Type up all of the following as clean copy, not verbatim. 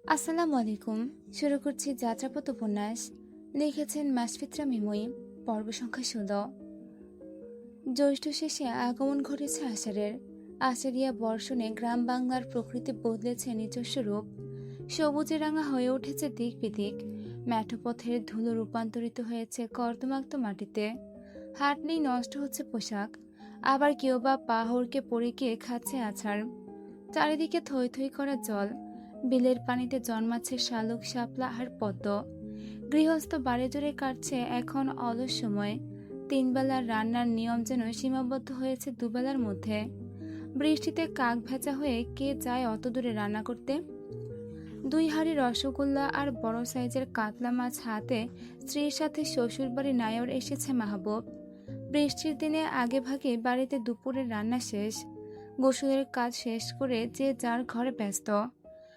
আসসালামু আলাইকুম। শুরু করছি যাত্রাপথ উপন্যাস। লিখেছেন মাসফিত্রা মিময়ী। পর্ব সংখ্যা ১৬। জ্যৈষ্ঠ শেষে আগমন ঘটেছে আষাঢ়ের। আষাঢ়িয়া বর্ষণে গ্রাম বাংলার প্রকৃতি বদলেছে নিজস্ব রূপ। সবুজে রাঙা হয়ে উঠেছে দিক বিদিক। মেঠোপথের ধুলো রূপান্তরিত হয়েছে কর্দমাক্ত মাটিতে। হাঁটলেই নষ্ট হচ্ছে পোশাক। আবার কেউ বা পা হড়কে পড়ে গিয়ে খাচ্ছে আছাড়। চারিদিকে থই থই করা জল। বিলের পানিতে জন্মাচ্ছে শালুক, শাপলা আর পদ্ম। গৃহস্থ বাড়ি জুড়ে কাটছে এখন অলস সময়। ৩ বেলার রান্নার নিয়ম যেন সীমাবদ্ধ হয়েছে দুবেলার মধ্যে। বৃষ্টিতে কাক ভেজা হয়ে কে যায় অত দূরে রান্না করতে? ২ হাঁড়ি রসগোল্লা আর বড় সাইজের কাতলা মাছ হাতে স্ত্রীর সাথে শ্বশুরবাড়ি নায়র এসেছে মাহবুব। বৃষ্টির দিনে আগে ভাগে বাড়িতে দুপুরের রান্না শেষ। গোসলের কাজ শেষ করে যে যার ঘরে ব্যস্ত।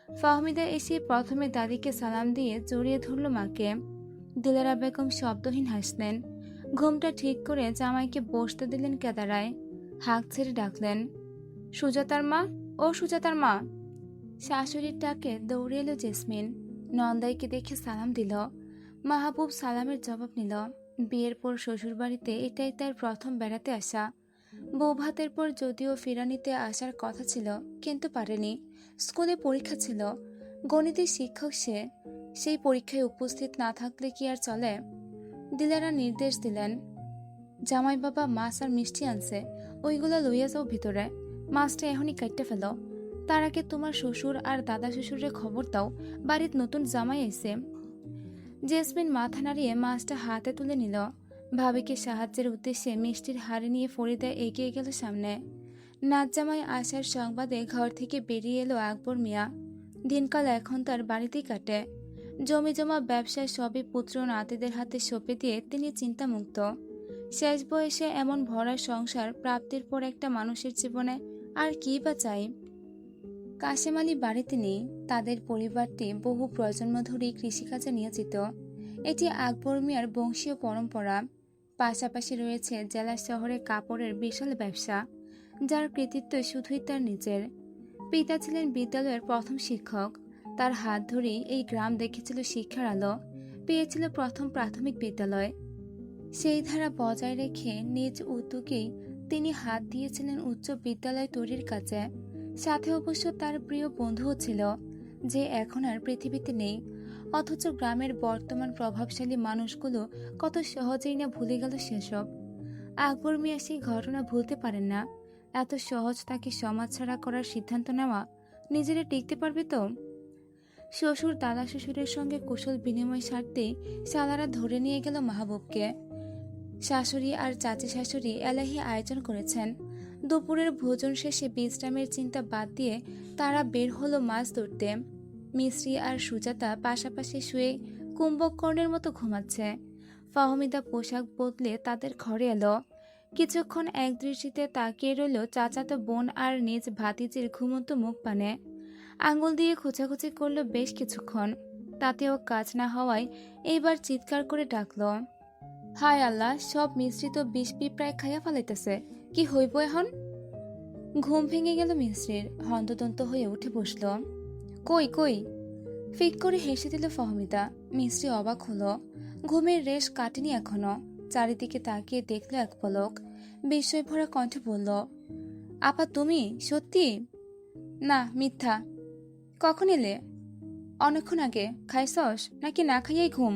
ফাহমিদা এসে প্রথমে দাদিকে সালাম দিয়ে জড়িয়ে ধরল মাকে। দিলারা বেগম শব্দহীন হাসলেন। ঘুমটা ঠিক করে জামাইকে বসতে দিলেন কেদারায়। হাঁক ছেড়ে ডাকলেন, সুজাতার মা, ও সুজাতার মা। শাশুড়ির ডাকে দৌড়ে এলো জেসমিন। নন্দাইকে দেখে সালাম দিল। মাহবুব সালামের জবাব নিল। বিয়ের পর শ্বশুরবাড়িতে এটাই তার প্রথম বেড়াতে আসা। বৌভাতের পর যদিও ফিরানিতে আসার কথা ছিল, কিন্তু পারেনি। স্কুলে পরীক্ষা ছিল। গণিতের শিক্ষক সে। সেই পরীক্ষায় উপস্থিত না থাকলে কি আর চলে? দিলারা নির্দেশ দিলেন, জামাই বাবা মাছ আর মিষ্টি আনছে, ওইগুলো লইয়া যাও ভিতরে। মাছটা এখনই কাটতে ফেলো। তার আগে তোমার শ্বশুর আর দাদা শ্বশুরের খবর দাও, বাড়ির নতুন জামাই এসে। জেসমিন মাথা নাড়িয়ে মাছটা হাতে তুলে নিল। ভাবিকে সাহায্যের উদ্দেশ্যে মিষ্টির হাড়ি নিয়ে ফরিদা এগিয়ে গেল সামনে। নাচ জামাই আসার সংবাদে ঘর থেকে বেরিয়ে এলো আকবর মিয়া। দিনকাল এখন তার বাড়িতেই কাটে। জমি জমা ব্যবসায় সবই পুত্র নাতিদের হাতে সঁপে দিয়ে তিনি চিন্তামুক্ত। শেষ বয়সে এমন ভরা সংসার প্রাপ্তির পর একটা মানুষের জীবনে আর কি বা চাই? কাশেম আলী বাড়িতে নেই। তাদের পরিবারটি বহু প্রজন্ম ধরেই কৃষিকাজে নিয়োজিত। এটি আকবর মিয়ার বংশীয় পরম্পরা। পাশাপাশি রয়েছে জেলা শহরে কাপড়ের বিশাল ব্যবসা, যার কৃতিত্ব শুধুই তার নিজের। পিতা ছিলেন বিদ্যালয়ের প্রথম শিক্ষক। তার হাত ধরেই এই গ্রাম দেখেছিল শিক্ষার আলো, পেয়েছিল প্রথম প্রাথমিক বিদ্যালয়। সেই ধারা বজায় রেখে নিজ উদ্যোগেই তিনি হাত দিয়েছিলেন উচ্চ বিদ্যালয় তৈরির কাজে। সাথে অবশ্য তার প্রিয় বন্ধুও ছিল, যে এখন আর পৃথিবীতে নেই। অথচ গ্রামের বর্তমান প্রভাবশালী মানুষগুলো কত সহজেই না ভুলে গেল সেসব। আকবর মিয়া সেই ঘটনা ভুলতে পারেন না। এত সহজ তাকে সমাজ ছাড়া করার সিদ্ধান্ত নেওয়া? নিজেরা টিকতে পারবে তো? শ্বশুর দাদা শ্বশুরের সঙ্গে কুশল বিনিময় সারতেই শালারা ধরে নিয়ে গেল মাহবুবকে। শাশুড়ি আর চাচি শাশুড়ি এলাহি আয়োজন করেছেন। দুপুরের ভোজন শেষে বিশ্রামের চিন্তা বাদ দিয়ে তারা বের হলো মাছ ধরতে। মিশ্রি আর সুজাতা পাশাপাশি শুয়ে কুম্ভকর্ণের মতো ঘুমাচ্ছে। ফাহমিদা পোশাক বদলে তাদের ঘরে এলো। কিছুক্ষণ একদৃষ্টিতে তাকিয়ে রইল চাচাতো বোন আর নিজ ভাতিজির ঘুমন্ত মুখ পানে। আঙুল দিয়ে খোঁচাখুচি করলো বেশ কিছুক্ষণ। তাতেও কাজ না হওয়ায় এইবার চিৎকার করে ডাকল, হায় আল্লাহ, সব মিশ্রিত বিষ পিঁপড়ায় খাইয়া ফেলাইতেছে, কি হইব এখন? ঘুম ভেঙে গেল মিশ্রির। হন্তদন্ত হয়ে উঠে বসল। কই কই? ফিক করে হেসে দিল ফহমিদা। মিশ্রি অবাক হলো। ঘুমের রেশ কাটেনি এখনো। চারিদিকে তাকিয়ে দেখল এক পলক। বিস্ময় ভরা কণ্ঠে বলল, আপা তুমি? সত্যি? না, মিথ্যা। কখন এলে? অনেকক্ষণ আগে। খাইছস নাকি না খাইয়াই ঘুম?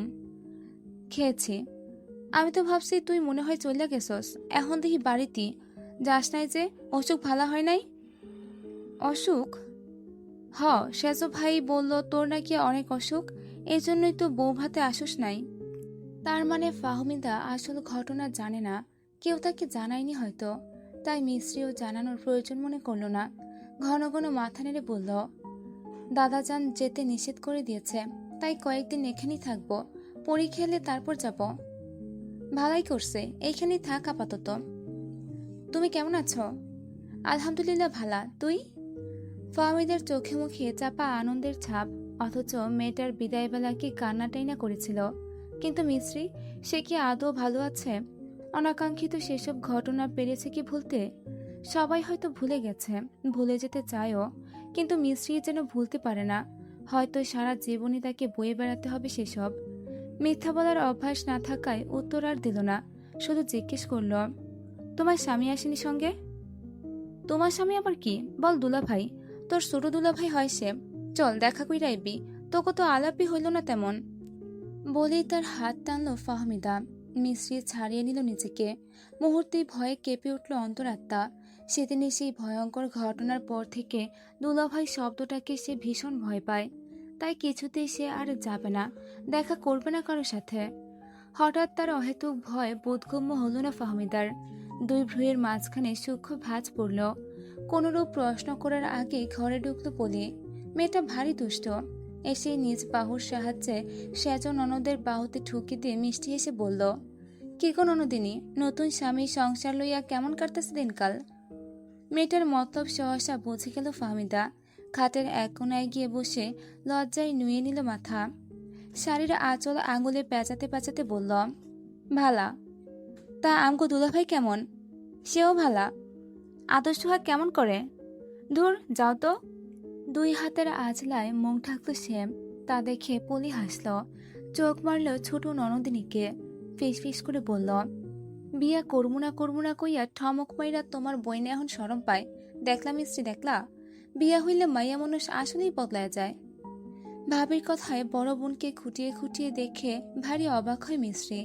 খেয়েছি। আমি তো ভাবছি তুই মনে হয় চলে গেছস। এখন দেখি বাড়িতে যাস নাই যে, অসুখ ভালো হয় নাই? অসুখ? হ, সেজো ভাই বলল তোর নাকি অনেক অসুখ, এই জন্যই তো বউ ভাতে আসস নাই। তার মানে ফাহমিদা আসল ঘটনা জানে না, কেউ তাকে জানায়নি হয়তো। তাই মিশ্রিও জানানোর প্রয়োজন মনে করল না। ঘন ঘন মাথা নেড়ে বলল, দাদাজান যেতে নিষেধ করে দিয়েছে, তাই কয়েকদিন এখানেই থাকবো। পরীক্ষা এলে তারপর যাব। ভালাই করছে, এইখানেই থাক আপাতত। তুমি কেমন আছো? আলহামদুলিল্লাহ ভালা, তুই? ফাহমিদের চোখে মুখে চাপা আনন্দের ছাপ। অথচ মেয়েটার বিদায়বেলা কি কান্নাটাই না করেছিল। কিন্তু মিশ্রি, সে কি আদৌ ভালো আছে? অনাকাঙ্ক্ষিত সেসব ঘটনা পেরেছে কি ভুলতে? সবাই হয়তো ভুলে গেছে, ভুলে যেতে চায়ও, কিন্তু মিশ্রি যেন ভুলতে পারে না। হয়তো সারা জীবনই তাকে বয়ে বেড়াতে হবে সেসব। মিথ্যা বলার অভ্যাস না থাকায় উত্তর আর দিল না, শুধু জিজ্ঞেস করল, তোমার স্বামী আসেনি সঙ্গে? তোমার স্বামী আবার কি? বল দুলাভাই, তোর ছোট দুলাভাই হয় সে। চল দেখা কইরা আইবি, তোকে তো আলাপই হইল না তেমন। বলেই তার হাত টানল ফাহমিদা। মিশ্রি ছাড়িয়ে নিল নিজেকে। মুহূর্তেই ভয়ে কেঁপে উঠল অন্তরাত্মা। সেদিনই সেই ভয়ঙ্কর ঘটনার পর থেকে দুলাভাই শব্দটাকে সে ভীষণ ভয় পায়। তাই কিছুতেই সে আর যাবে না, দেখা করবে না কারোর সাথে। হঠাৎ তার অহেতুক ভয় বোধগম্য হল না ফাহমিদার। দুই ভ্রুয়ের মাঝখানে সূক্ষ্ম ভাঁজ পড়ল। কোনরূপ প্রশ্ন করার আগে ঘরে ঢুকল বলে। মেয়েটা ভারী দুষ্ট। এসে নিজ বাহুর সাহায্যে সেজ ননদের বাহুতে ঠুকি দিয়ে মিষ্টি এসে বলল, কি গো ননদিনী, নতুন স্বামী সংসার লইয়া কেমন কাটতেছে দিনকাল? মেয়েটার মতলব সহসা বুঝে গেল ফাহমিদা। খাটের এক কোনায় গিয়ে বসে লজ্জায় নুয়ে নিল মাথা। শাড়ির আঁচল আঙুলে পেঁচাতে পেঁচাতে বলল, ভালা। তা আমগো দুলাভাই কেমন? সেও ভালা। আদর্শ সোহাগ কেমন করে? ধুর যাও তো। দুই হাতের আজলায় মুখ ঢাকল সে। তা দেখে পলি হাসল, চোখ মারল ছোট ননদিনীকে। ফিস করে বলল, বিয়া করবো না কইয়া ঠমক মাইরা তোমার বইনে এখন শরম পায়। দেখলা মিস্ত্রি, দেখলা? বিয়া হইলে মাইয়া মানুষ আসলেই বদলায় যায়। ভাবির কথায় বড় বোনকে খুঁটিয়ে খুঁটিয়ে দেখে ভারী অবাক হয় মিশ্রি।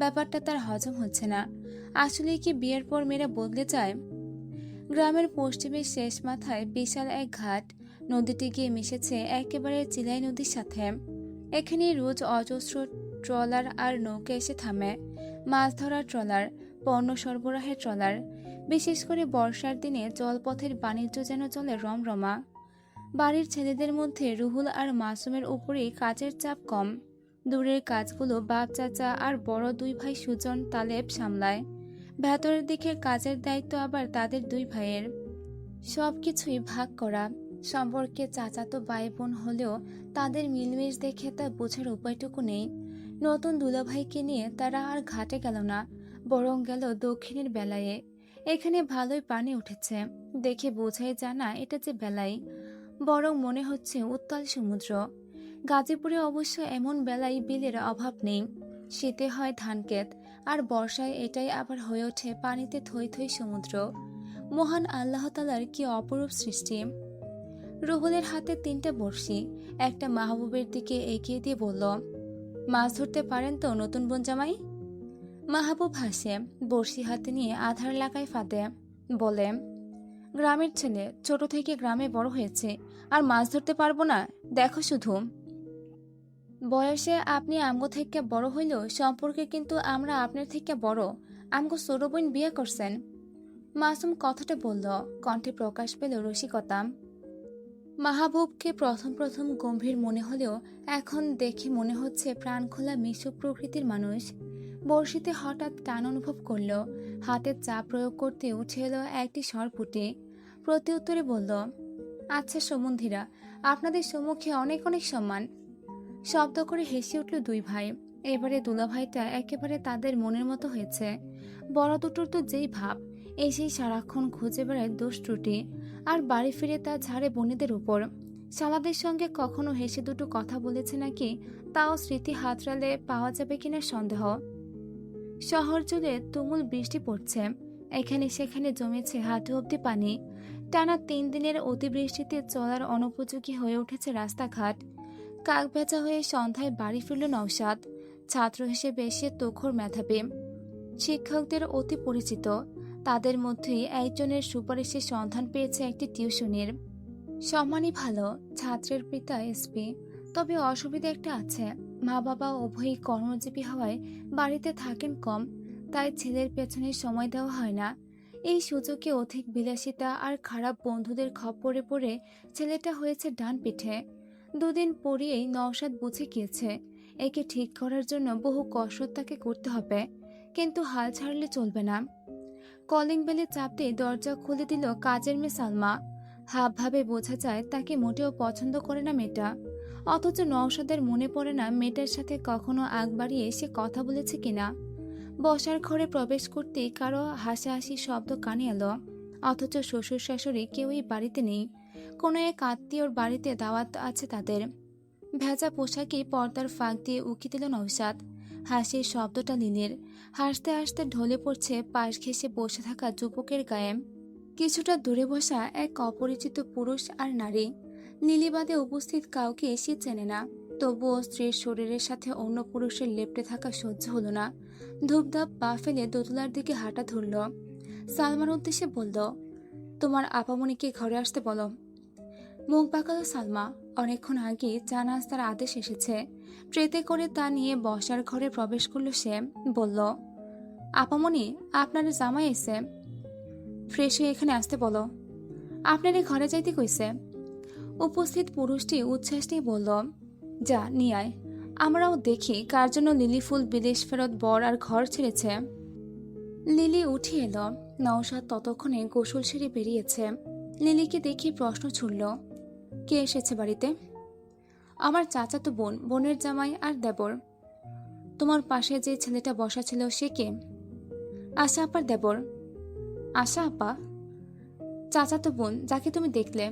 ব্যাপারটা তার হজম হচ্ছে না। আসলে কি বিয়ের পর মেয়েরা বদলে যায়? গ্রামের পশ্চিমের শেষ মাথায় বিশাল এক ঘাট। নদীটি গিয়ে মিশেছে একেবারে চিলাই নদীর সাথে। এখানে রোজ অজস্র ট্রলার আর নৌকা এসে থামে। মাছ ধরার ট্রলার, পণ্য সরবরাহের ট্রলার। বিশেষ করে বর্ষার দিনে জলপথের বাণিজ্য যেন চলে রমরমা। বাড়ির ছেলেদের মধ্যে রুহুল আর মাসুমের উপরেই কাজের চাপ কম। দূরের কাজগুলো বাপ চাচা আর বড় দুই ভাই সুজন তালেব সামলায়। ভেতরের দিকের কাজের দায়িত্ব আবার তাদের দুই ভাইয়ের। সবকিছুই ভাগ করা। সম্পর্কে চাচাতো ভাই বোন হলেও তাদের মিলমিশ দেখে তা বোঝার উপায়টুকু নেই। নতুন দুলাভাইকে নিয়ে তারা আর ঘাটে গেল না, বরং গেল দক্ষিণের বেলায়ে। এখানে ভালোই পানি উঠেছে, দেখে বোঝাই জানা এটা যে বেলাই, বরং মনে হচ্ছে উত্তাল সমুদ্র। গাজীপুরে অবশ্য এমন বেলায় বিলের অভাব নেই। শীতে হয় ধানক্ষেত, আর বর্ষায় এটাই আবার হয়ে ওঠে পানিতে থই থই সমুদ্র। মহান আল্লাহ তাআলার কি অপরূপ সৃষ্টি। রুহুলের হাতে 3টা বড়শি। একটা মাহবুবের দিকে এগিয়ে দিয়ে বলল, মাছ ধরতে পারেন তো নতুন বোন জামাই? মাহবুব হাসে, বড়শি হাতে নিয়ে আধার লাগায় ফাঁদে। বলে, গ্রামের ছেলে, ছোট থেকে গ্রামে বড় হয়েছে, আর মাছ ধরতে পারবো না? দেখো শুধু। বয়সে আপনি আমগো থেকে বড় হইলেও সম্পর্কে কিন্তু আমরা আপনার থেকে বড়। আমগো ছোট বোন বিয়ে করছেন। মাসুম কথাটা বলল, কণ্ঠে প্রকাশ পেল রসিকতা। মাহবুবকে প্রথম প্রথম গম্ভীর মনে হলেও এখন দেখে মনে হচ্ছে প্রাণখোলা মিশুক প্রকৃতির মানুষ। বড়শিতে হঠাৎ টান অনুভব করল। হাতের চাপ প্রয়োগ করতে উঠে এলো একটি স্বর ফুটে। প্রতি উত্তরে বলল, আচ্ছা সম্বন্ধীরা, আপনাদের সম্মুখে অনেক অনেক সম্মান। শব্দ করে হেসে উঠল দুই ভাই। এবারে দুলাভাইটা একেবারে তাদের মনের মতো হয়েছে। বড় দুটোর তো যেই ভাব, এসেই সারাক্ষণ খুঁজে বেড়ায় দোষ ত্রুটি, আর বাড়ি ফিরে তা ঝাড়ে বোনেদের উপর। শালাদের সঙ্গে কখনো হেসে দুটো কথা বলেছে নাকি, তাও স্মৃতি হাতড়ালে পাওয়া যাবে কিনা সন্দেহ। শহর জুড়ে তুমুল বৃষ্টি পড়ছে। এখানে সেখানে জমেছে হাঁটু অব্দি পানি। টানা 3 দিনের অতিবৃষ্টিতে চলার অনুপযোগী হয়ে উঠেছে রাস্তাঘাট। কাক ভেজা হয়ে সন্ধ্যায় বাড়ি ফিরল নওশাদ। ছাত্র হিসেবে সে তুখোড় মেধাবী, শিক্ষকদের অতি পরিচিত। তাদের মধ্যেই একজনের সুপারিশের সন্ধান পেয়েছে একটি টিউশনির। সম্মানই ভালো, ছাত্রের পিতা এসপি। তবে অসুবিধা একটা আছে, মা বাবা উভয়ই কর্মজীবী হওয়ায় বাড়িতে থাকেন কম, তাই ছেলের পেছনে সময় দেওয়া হয় না। এই সুযোগে অধিক বিলাসিতা আর খারাপ বন্ধুদের খপ্পরে পড়ে ছেলেটা হয়েছে ডান পিঠে। 2 দিন পরেই নওশাদ বুঝে গিয়েছে একে ঠিক করার জন্য বহু কসরত তাকে করতে হবে, কিন্তু হাল ছাড়লে চলবে না। কলিং বেলে চাপতে দরজা খুলে দিল কাজের মেয়ে সালমা। হাবভাবে বোঝা যায় তাকে মোটেও পছন্দ করে না মেয়েটা। অথচ নওশাদের মনে পড়ে না মেয়েটার সাথে কখনো আগ বাড়িয়ে সে কথা বলেছে কিনা। বসার ঘরে প্রবেশ করতেই কারো হাসাহাসি শব্দ কানে এলো, অথচ শ্বশুর শাশুড়ি কেউই বাড়িতে নেই। কোনো এক আত্মীয়র বাড়িতে দাওয়াত আছে তাদের। ভেজা পোশাকে পর্দার ফাঁক দিয়ে উকি দিল নওশাদ। হাসির শব্দটা লিলির। হাসতে হাসতে ঢলে পড়ছে পাশ ঘেঁষে বসে থাকা যুবকের গায়ে। কিছুটা দূরে বসা এক অপরিচিত পুরুষ আর নারী। লিলি বাদে উপস্থিত কাউকে সে চেনে না, তবুও স্ত্রীর শরীরের সাথে অন্য পুরুষের লেপ্টে থাকা সহ্য হলো না। ধূপধাপ পা ফেলে দোতলার দিকে হাঁটা ধরল। সালমার উদ্দেশ্যে বলল, তোমার আপামনিকে ঘরে আসতে বলো। মুখ বাঁকালো সালমা। অনেকক্ষণ আগে চা নাস্তার আদেশ এসেছে। ট্রেতে করে তা নিয়ে বসার ঘরে প্রবেশ করল সে। বলল, আপামনি, আপনার জামাই এসে। ফ্রেশ হয়ে এখানে আসতে বলো। আপনার এই ঘরে যাইতে কইছে। উপস্থিত পুরুষটি উচ্ছ্বাস নিয়ে বলল, যা নিয়ে আয়, আমরাও দেখি কার জন্য লিলি ফুল বিদেশ ফেরত বর আর ঘর ছেড়েছে। লিলি উঠে এলো। নওশাদ ততক্ষণে গোসল সেরে বেরিয়েছে। লিলিকে দেখে প্রশ্ন ছুড়ল, কে এসেছে বাড়িতে? আমার চাচাতো বোন, বোনের জামাই আর দেবর। তোমার পাশে যে ছেলেটা বসা ছিল সে কে? আশা আপার দেবর। আশা আপা? চাচাতো বোন যাকে তুমি দেখলে।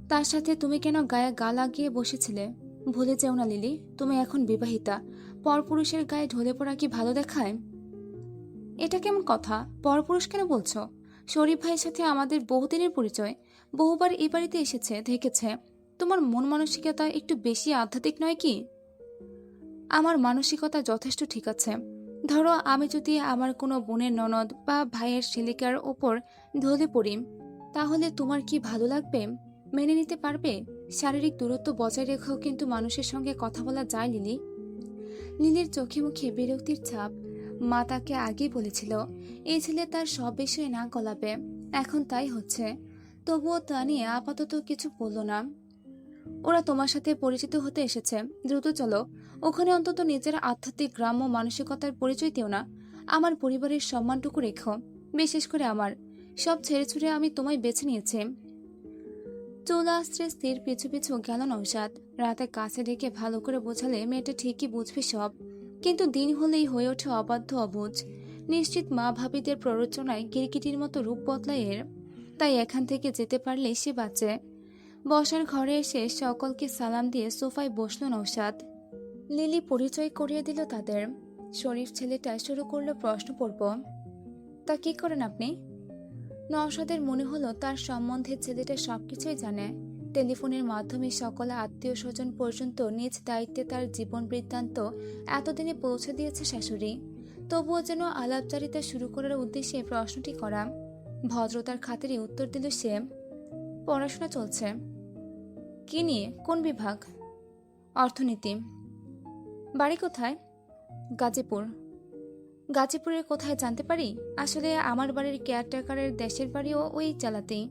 তার সাথে তুমি কেন গায়ে গা লাগিয়ে বসেছিলে? ভুলে যেও না লিলি, তুমি এখন বিবাহিতা। পরপুরুষের গায়ে ঢলে পড়া কি ভালো দেখায়? এটা কেমন কথা? পরপুরুষ কেন বলছো? শরীফ ভাইয়ের সাথে আমাদের বহুদিনের পরিচয়। বহুবার এই বাড়িতে এসেছে, দেখেছে। তোমার মন মানসিকতা একটু বেশি আধ্যাত্মিক নয় কি? আমার মানসিকতা যথেষ্ট ঠিক আছে। ধরো আমি যদি আমার কোনো বোনের ননদ বা ভাইয়ের ছেলেকার ওপর ঢলে পড়ি, তাহলে তোমার কি ভালো লাগবে? মেনে নিতে পারবে? শারীরিক দূরত্ব বজায় রেখেও কিন্তু মানুষের সঙ্গে কথা বলা যায় লিলি। লিলির চোখে মুখে বিরক্তির ছাপ। মা তাকে আগেই বলেছিল এই ছেলে তার সব বিষয়ে না গলাবে। এখন তাই হচ্ছে। তবুও তা নিয়ে আপাতত কিছু বলল না। ওরা তোমার সাথে পরিচিত হতে এসেছে, দ্রুত চলো। ওখানে অন্তত নিজের আধ্যাত্মিক গ্রাম্য মানসিকতার পরিচয় দিও না। আমার পরিবারের সম্মানটুকু রেখো, বিশেষ করে আমার। সব ছেড়ে ছুড়ে আমি তোমায় বেছে নিয়েছি। চুলা আস্ত্রে স্ত্রীর পিছু পিছু গেল নওশাদ। রাতে কাছে ডেকে ভালো করে বোঝালে মেয়েটা ঠিকই বুঝবে সব, কিন্তু দিন হলেই হয়ে ওঠে অবাধ্য অবুঝ। নিশ্চিত মা ভাবিদের প্ররোচনায় গিরগিটির মতো রূপ বদলায় এর। তাই এখান থেকে যেতে পারলে সে বাঁচে। বসার ঘরে এসে সকলকে সালাম দিয়ে সোফায় বসল নওশাদ। লিলি পরিচয় করিয়ে দিল তাদের। শরীফ ছেলেটা শুরু করলো প্রশ্ন পর্ব। তা কি করেন আপনি? নওশাদের মনে হলো তার সম্বন্ধে ছেলেটা সবকিছুই জানে। টেলিফোনের মাধ্যমে সকল আত্মীয় স্বজন পর্যন্ত নিজ দায়িত্বে তার জীবন বৃত্তান্ত এতদিনে পৌঁছে দিয়েছে শাশুড়ি। তবুও যেন আলাপচারিতা শুরু করার উদ্দেশ্যে প্রশ্নটি করা। ভদ্রতার খাতিরে উত্তর দিল সে, পড়াশোনা চলছে। কি নিয়ে? কোন বিভাগ? অর্থনীতি। বাড়ি কোথায়? গাজীপুর। গাজীপুরের কোথায় জানতে পারি? আসলে আমার বাড়ির কেয়ারটেকারের দেশের বাড়িও ওই জেলাতেই।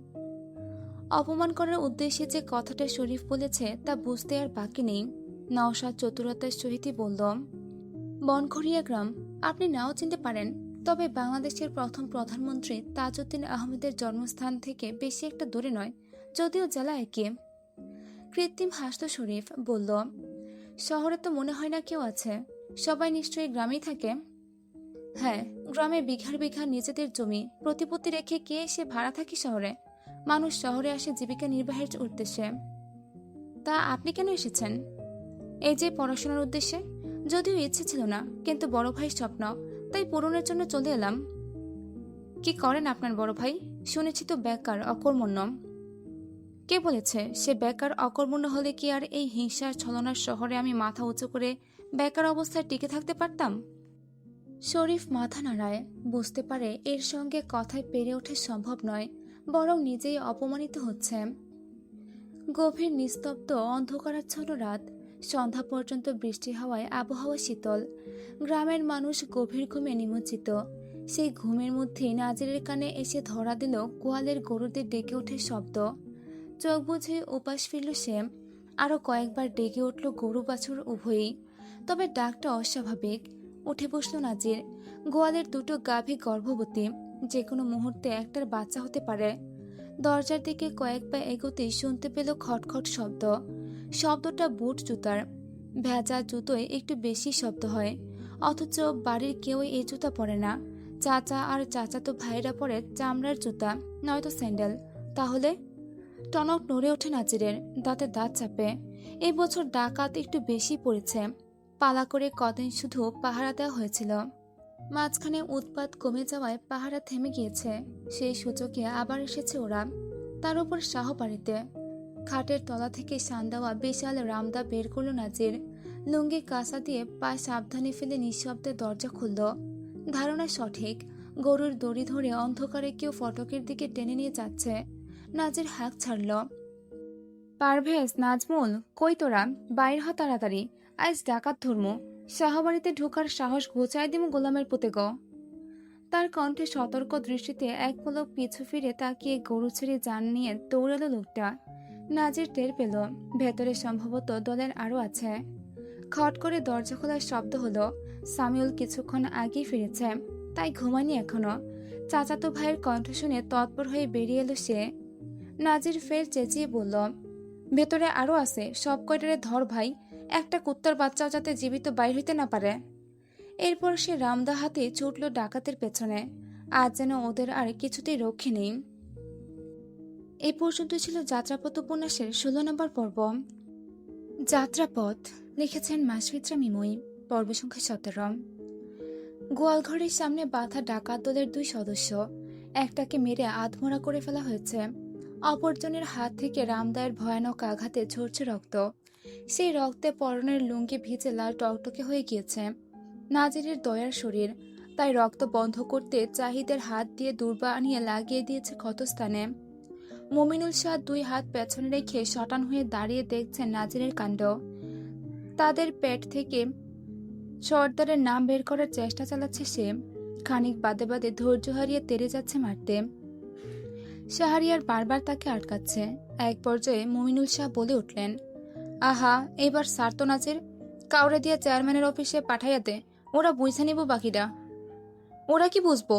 অপমান করার উদ্দেশ্যে যে কথাটা শরীফ বলেছে তা বুঝতে আর বাকি নেই। নওশাদ চতুরতার সহিতই বলল, বনখড়িয়া গ্রাম। আপনি নাও চিনতে পারেন, তবে বাংলাদেশের প্রথম প্রধানমন্ত্রী তাজউদ্দিন আহমেদের জন্মস্থান থেকে বেশি একটা দূরে নয়, যদিও জেলা একই। কৃত্রিম হাসল শরীফ। বলল, শহরে তো মনে হয় না কেউ আছে, সবাই নিশ্চয়ই গ্রামেই থাকে। হ্যাঁ, গ্রামে বিঘার বিঘা নিজেদের জমি প্রতিপত্তি রেখে কে এসে ভাড়া থাকি শহরে? মানুষ শহরে আসে জীবিকা নির্বাহের উদ্দেশ্যে। তা আপনি কেন এসেছেন? এই যে পড়াশোনার উদ্দেশ্যে। যদিও ইচ্ছে ছিল না, কিন্তু বড় ভাইয়ের স্বপ্ন, তাই পূরণের জন্য চলে এলাম। কি করেন আপনার বড় ভাই? শুনেছি তো বেকার, অকর্মণ্য। কে বলেছে সে বেকার অকর্মণ্য? হলে কি আর এই হিংসার ছলনার শহরে আমি মাথা উঁচু করে বেকার অবস্থায় টিকে থাকতে পারতাম? শরীফ মাথা নাড়ায়। বুঝতে পারে এর সঙ্গে কথায় পেরে ওঠা সম্ভব নয়, বরং নিজেই অপমানিত হচ্ছে। গভীর নিস্তব্ধ অন্ধকারাচ্ছন্ন রাত। সন্ধ্যা পর্যন্ত বৃষ্টি হওয়ায় আবহাওয়া শীতল। গ্রামের মানুষ গভীর ঘুমে নিমজ্জিত। সেই ঘুমের মধ্যে নাজিরের কানে এসে ধরা দিল গোয়ালের গরুদের ডেকে ওঠে শব্দ। চোখ বুঝে উপাস ফিরল সে। আরো কয়েকবার ডেকে উঠল গরু বাছুর উভয়ই, তবে ডাকটা অস্বাভাবিক। উঠে বসল নাজির। গোয়ালের দুটো গাভী গর্ভবতী, যে কোনো মুহূর্তে একটার বাচ্চা হতে পারে। দরজার দিকে কয়েক পা এগোতেই শুনতে পেল খটখট শব্দ। শব্দটা বুট জুতার। ভেজা জুতোয় একটু বেশি শব্দ হয়, অথচ বাড়ির কেউই এই জুতা পরে না। চাচা আর চাচাতো ভাইয়েরা পরে চামড়ার জুতা, নয়তো স্যান্ডেল। তাহলে টনক নড়ে ওঠে নাজিরের, দাঁতে দাঁত চাপে। এই বছর ডাকাত একটু বেশি পড়েছে। পালা করে কদিন শুধু পাহারা দেওয়া হয়েছিল, মাঝখানে উৎপাত কমে যাওয়ায় পাহারা থেমে গিয়েছে। সেই সূচকে আবার এসেছে ওরা, তার উপর শাহবাড়িতে। খাটের তলা থেকে সান্দাওয়া বিশাল রামদা বের করলো নাজির। লুঙ্গি কাঁচা দিয়ে পা সাবধানে ফেলে নিঃশব্দে দরজা খুলল। ধারণা সঠিক, গরুর দড়ি ধরে অন্ধকারে কেউ ফটকের দিকে টেনে নিয়ে যাচ্ছে। নাজির হাঁক ছাড়ল। পারভেজ, নাজমুল, কই তোরা? বাইর হ তাড়াতাড়ি, আজ ডাকাত ধর্ম। শাহবাড়িতে ঢোকার সাহস ঘোচায় দিমু গোলামের পুতে গ। তার কণ্ঠে সতর্ক দৃষ্টিতে এক পলক পিছু ফিরে তাকিয়ে গরু ছেড়ে যান নিয়ে দৌড়ালো লোকটা। নাজির টের পেল ভেতরে সম্ভবত দলের আরো আছে। খট করে দরজা খোলার শব্দ হলো। সামিউল কিছুক্ষণ আগেই ফিরেছে, তাই ঘুমায়নি এখনো। চাচাতো ভাইয়ের কণ্ঠ শুনে তৎপর হয়ে বেরিয়ে এলো সে। নাজির ফের চেঁচিয়ে বলল, ভেতরে আরো আছে, সব কয়টারে ধর ভাই, একটা কুত্তার বাচ্চাও যাতে জীবিত বাইর হইতে না পারে। এরপর সে রামদা হাতে ছুটল ডাকাতের পেছনে। আজ যেন ওদের আর কিছুতেই রক্ষে নেই। এই পর্যন্ত ছিল যাত্রাপথ উপন্যাসের 16 নম্বর পর্ব। যাত্রাপথ লিখেছেন মাসফিত্রা মিমই, পর্ব সংখ্যা 17। গোয়ালঘরের সামনে বাঁধা ডাকাত দলের 2 সদস্য, একটাকে মেরে আধমরা করে ফেলা হয়েছে। অপরজনের হাত থেকে রামদায়ের ভয়ানক আঘাতে ঝরছে রক্ত। সেই রক্তে পরনের লুঙ্গি ভিজে লাল টকটকে হয়ে গিয়েছে। নাজিরের দয়ার শরীর, তাই রক্ত বন্ধ করতে জাহিদের হাত দিয়ে দূর্বা আনিয়ে লাগিয়ে দিয়েছে ক্ষতস্থানে। মমিনুল শাহ 2 হাত পেছনে রেখে শটান হয়ে দাঁড়িয়ে দেখছেন নাজিরের কাণ্ড। তাদের পেট থেকে সর্দারের নাম বের করার চেষ্টা চালাচ্ছে সে। খানিক বাদে বাদে ধৈর্য হারিয়ে তেড়ে যাচ্ছে মারতে। শাহরিয়ার বারবার তাকে আটকাচ্ছে। এক পর্যায়ে মমিনুল শাহ বলে উঠলেন, আহা, এবার সার তো নাজির, কাউরে দিয়ে চেয়ারম্যানের অফিসে পাঠাইয়া দে, ওরা বুঝে নিব বাকিটা। ওরা কি বুঝবো?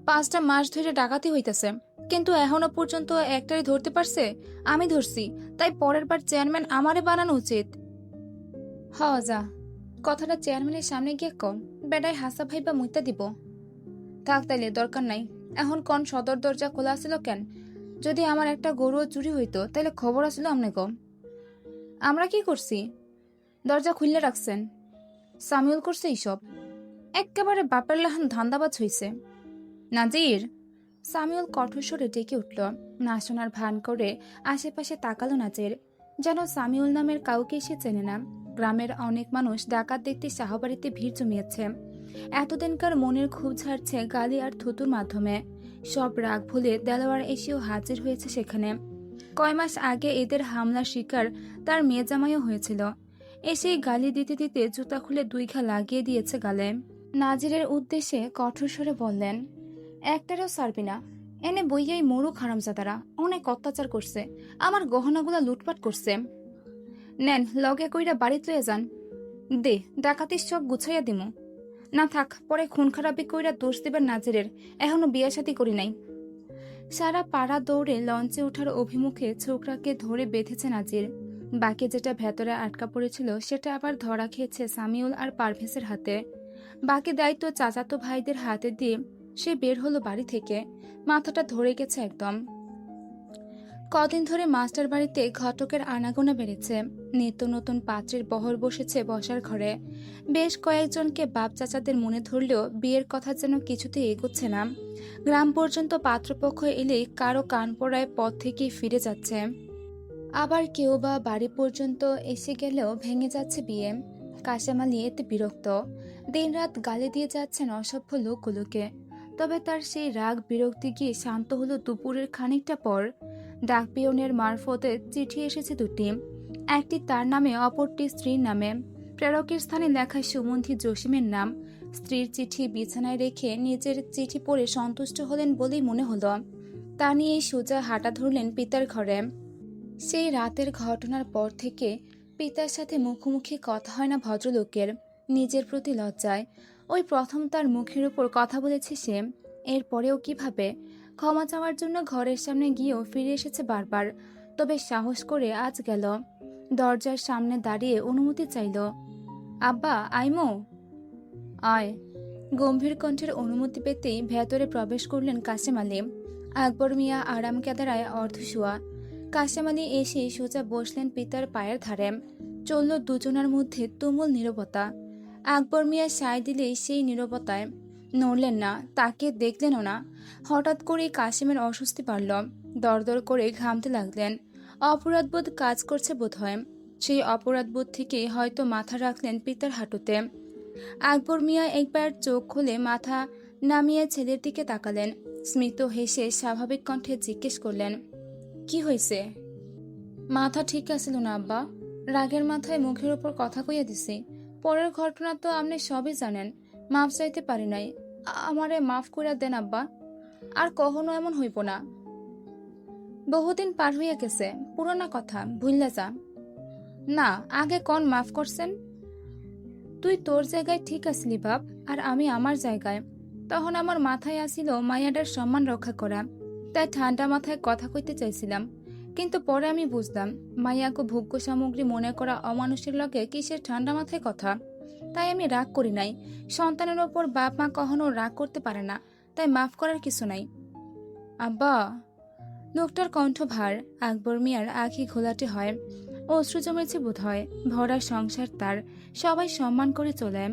5টা মাস ধরে ডাকাতি হইতেছে, কিন্তু এখনো পর্যন্ত একটাই ধরতে পারছে। আমি ধরছি, তাই পরের বার চেয়ারম্যান আমারে বানানো উচিত। হ যা, কথাটা চেয়ারম্যানের সামনে গিয়ে কম, বেডায় হাসা ভাইবা মুইতা দিব। থাক তাইলে, দরকার নাই। এখন কোন সদর দরজা খোলা আছিল কেন? যদি আমার একটা গরুও চুরি হইতো তাহলে খবর আসলো আমনে কম। আমরা কি করছি? দরজা খুললে রাখছেন। সামিউল করছে এইসব। একেবারে বাপের লাহান ধান্দাবাজ হইছে। নাজির, সামিউল কঠোর স্বরে ডেকে উঠল। না শোনার ভান করে আশেপাশে তাকালো নাজির, যেন সামিউল নামের কাউকে সে চেনে না। গ্রামের অনেক মানুষ ডাকাত দেখতে শাহবাড়িতে ভিড় জমিয়েছে। এতদিনকার মনের ক্ষোভ ঝাড়ছে গালি আর থুতুর মাধ্যমে। সব রাগ ভুলে দেলোয়ার এসেও হাজির হয়েছে সেখানে। কয় মাস আগে এদের হামলার শিকার তার মেয়ে জামাইও হয়েছিল। এসেই গালি দিতে দিতে জুতা খুলে 2 ঘা লাগিয়ে দিয়েছে গালে। নাজিরের উদ্দেশ্যে কঠোর স্বরে বললেন, একটারেও ছাড়বি না। এনে বইয়াই মরুক হারামজাদারা, অনেক অত্যাচার করছে, আমার গহনাগুলা লুটপাট করছে। নেন, লগে কইরা বাড়িতে লয়ে যান। দে, ডাকাতির সব গুছাইয়া দিমু। না থাক, পরে খুন খারাপি কইরা দোষ দিবার নাজিরের, এখনো বিয়া শাদী করি নাই। সারা পাড়া দৌড়ে লঞ্চে ওঠার অভিমুখে ছোকরাকে ধরে বেঁধেছে নাজির। বাকি যেটা ভেতরে আটকা পড়েছিল সেটা আবার ধরা খেয়েছে সামিউল আর পারভেজের হাতে। বাকি দায়িত্ব চাচাতো ভাইদের হাতে দিয়ে সে বের হলো বাড়ি থেকে। মাথাটা ধরে গেছে একদম। কদিন ধরে মাস্টার বাড়িতে ঘটকের আনাগোনা বেড়েছে। নিত্য নতুন পাত্রের বহর বসেছে বসার ঘরে। বেশ কয়েকজনকে বাপ চাচাদের মনে ধরলেও বিয়ের কথা যেন কিছুতে এগোচ্ছে না। গ্রাম পর্যন্ত পাত্রপক্ষ এলেই কারো কান পড়ায় পথ থেকে ফিরে যাচ্ছে, আবার কেউ বা বাড়ি পর্যন্ত এসে গেলেও ভেঙে যাচ্ছে বিয়ে। কাশেম আলী এতে বিরক্ত। দিনরাত গালি দিয়ে যাচ্ছেন অসভ্য লোকগুলোকে। তবে তার সেই রাগ বিরক্তি গিয়ে শান্ত হলো দুপুরের খানিকটা পর। ডাকপিয়নের মারফতে চিঠি এসেছে 2টি, একটি তার নামে, অপরটি স্ত্রীর নামে। প্রেরকের স্থানে লেখা সুমন্ধি জসিমের নাম। স্ত্রীর চিঠি বিছানায় রেখে নিজের চিঠি পড়ে সন্তুষ্ট হলেন বলেই মনে হলো। তা নিয়েই সোজা হাঁটা ধরলেন পিতার ঘরে। সেই রাতের ঘটনার পর থেকে পিতার সাথে মুখোমুখি কথা হয় না ভদ্রলোকের। নিজের প্রতি লজ্জায় ওই প্রথম তার মুখের উপর কথা বলেছে সে। এরপরেও কিভাবে ক্ষমা চাওয়ার জন্য ঘরের সামনে গিয়েও ফিরে এসেছে বারবার। তবে সাহস করে আজ গেল, দরজার সামনে দাঁড়িয়ে অনুমতি চাইল। আব্বা, আইমো? আয়। গম্ভীর কণ্ঠের অনুমতি পেতেই ভেতরে প্রবেশ করলেন কাশেম আলী। আকবর মিয়া আরাম কেদারায় অর্ধশোয়া। কাশেম আলী এসে সোজা বসলেন পিতার পায়ের ধারে। চলল দুজনের মধ্যে তুমুল নীরবতা। আকবর মিয়া সায় দিলেই সেই নীরবতায় নড়লেন না, তাকে দেখলেনও না। হঠাৎ করেই কাশেমের অস্বস্তি বাড়ল, দরদর করে ঘামতে লাগলেন। অপরাধবোধ কাজ করছে বোধহয়। সেই অপরাধবোধ থেকে হয়তো মাথা রাখলেন পিতার হাঁটুতে। আকবর মিয়া একবার চোখ খুলে মাথা নামিয়ে ছেলের দিকে তাকালেন। স্মিত হেসে স্বাভাবিক কণ্ঠে জিজ্ঞেস করলেন, কি হয়েছে? মাথা ঠিক আছিল না আব্বা, রাগের মাথায় মুখের উপর কথা কইয়া দিছি। পরের ঘটনা তো আপনি সবই জানেন। মাফ চাইতে পারি নাই, আমারে মাফ কইরা দেন আব্বা। আর কখনো এমন হইব না। বহুদিন পার হইয়া গেছে, পুরানা কথা ভুললা যা। না, আগে কোন মাফ করছেন? তুই তোর জায়গায় ঠিক আসলি বাপ, আর আমি আমার জায়গায়। তখন আমার মাথায় আসিল মায়াডার সম্মান রক্ষা করা, তাই ঠান্ডা মাথায় কথা কইতে চাইছিলাম। কিন্তু পরে আমি বুঝলাম মাইয়াকে ভোগ্য সামগ্রী মনে করা অমানুষের লগে কিসের ঠান্ডা মাথায় কথা। তাই আমি রাগ করি নাই। সন্তানের ওপর বাপ মা কখনো রাগ করতে পারে না, তাই মাফ করার কিছু নাই। আব্বা, লোকটার কণ্ঠ ভার। আকবর মিয়ার আঁখি ঘোলাটে হয়, অশ্রু জমেছে বোধ হয়। ভরা সংসার তার, সবাই সম্মান করে চলে।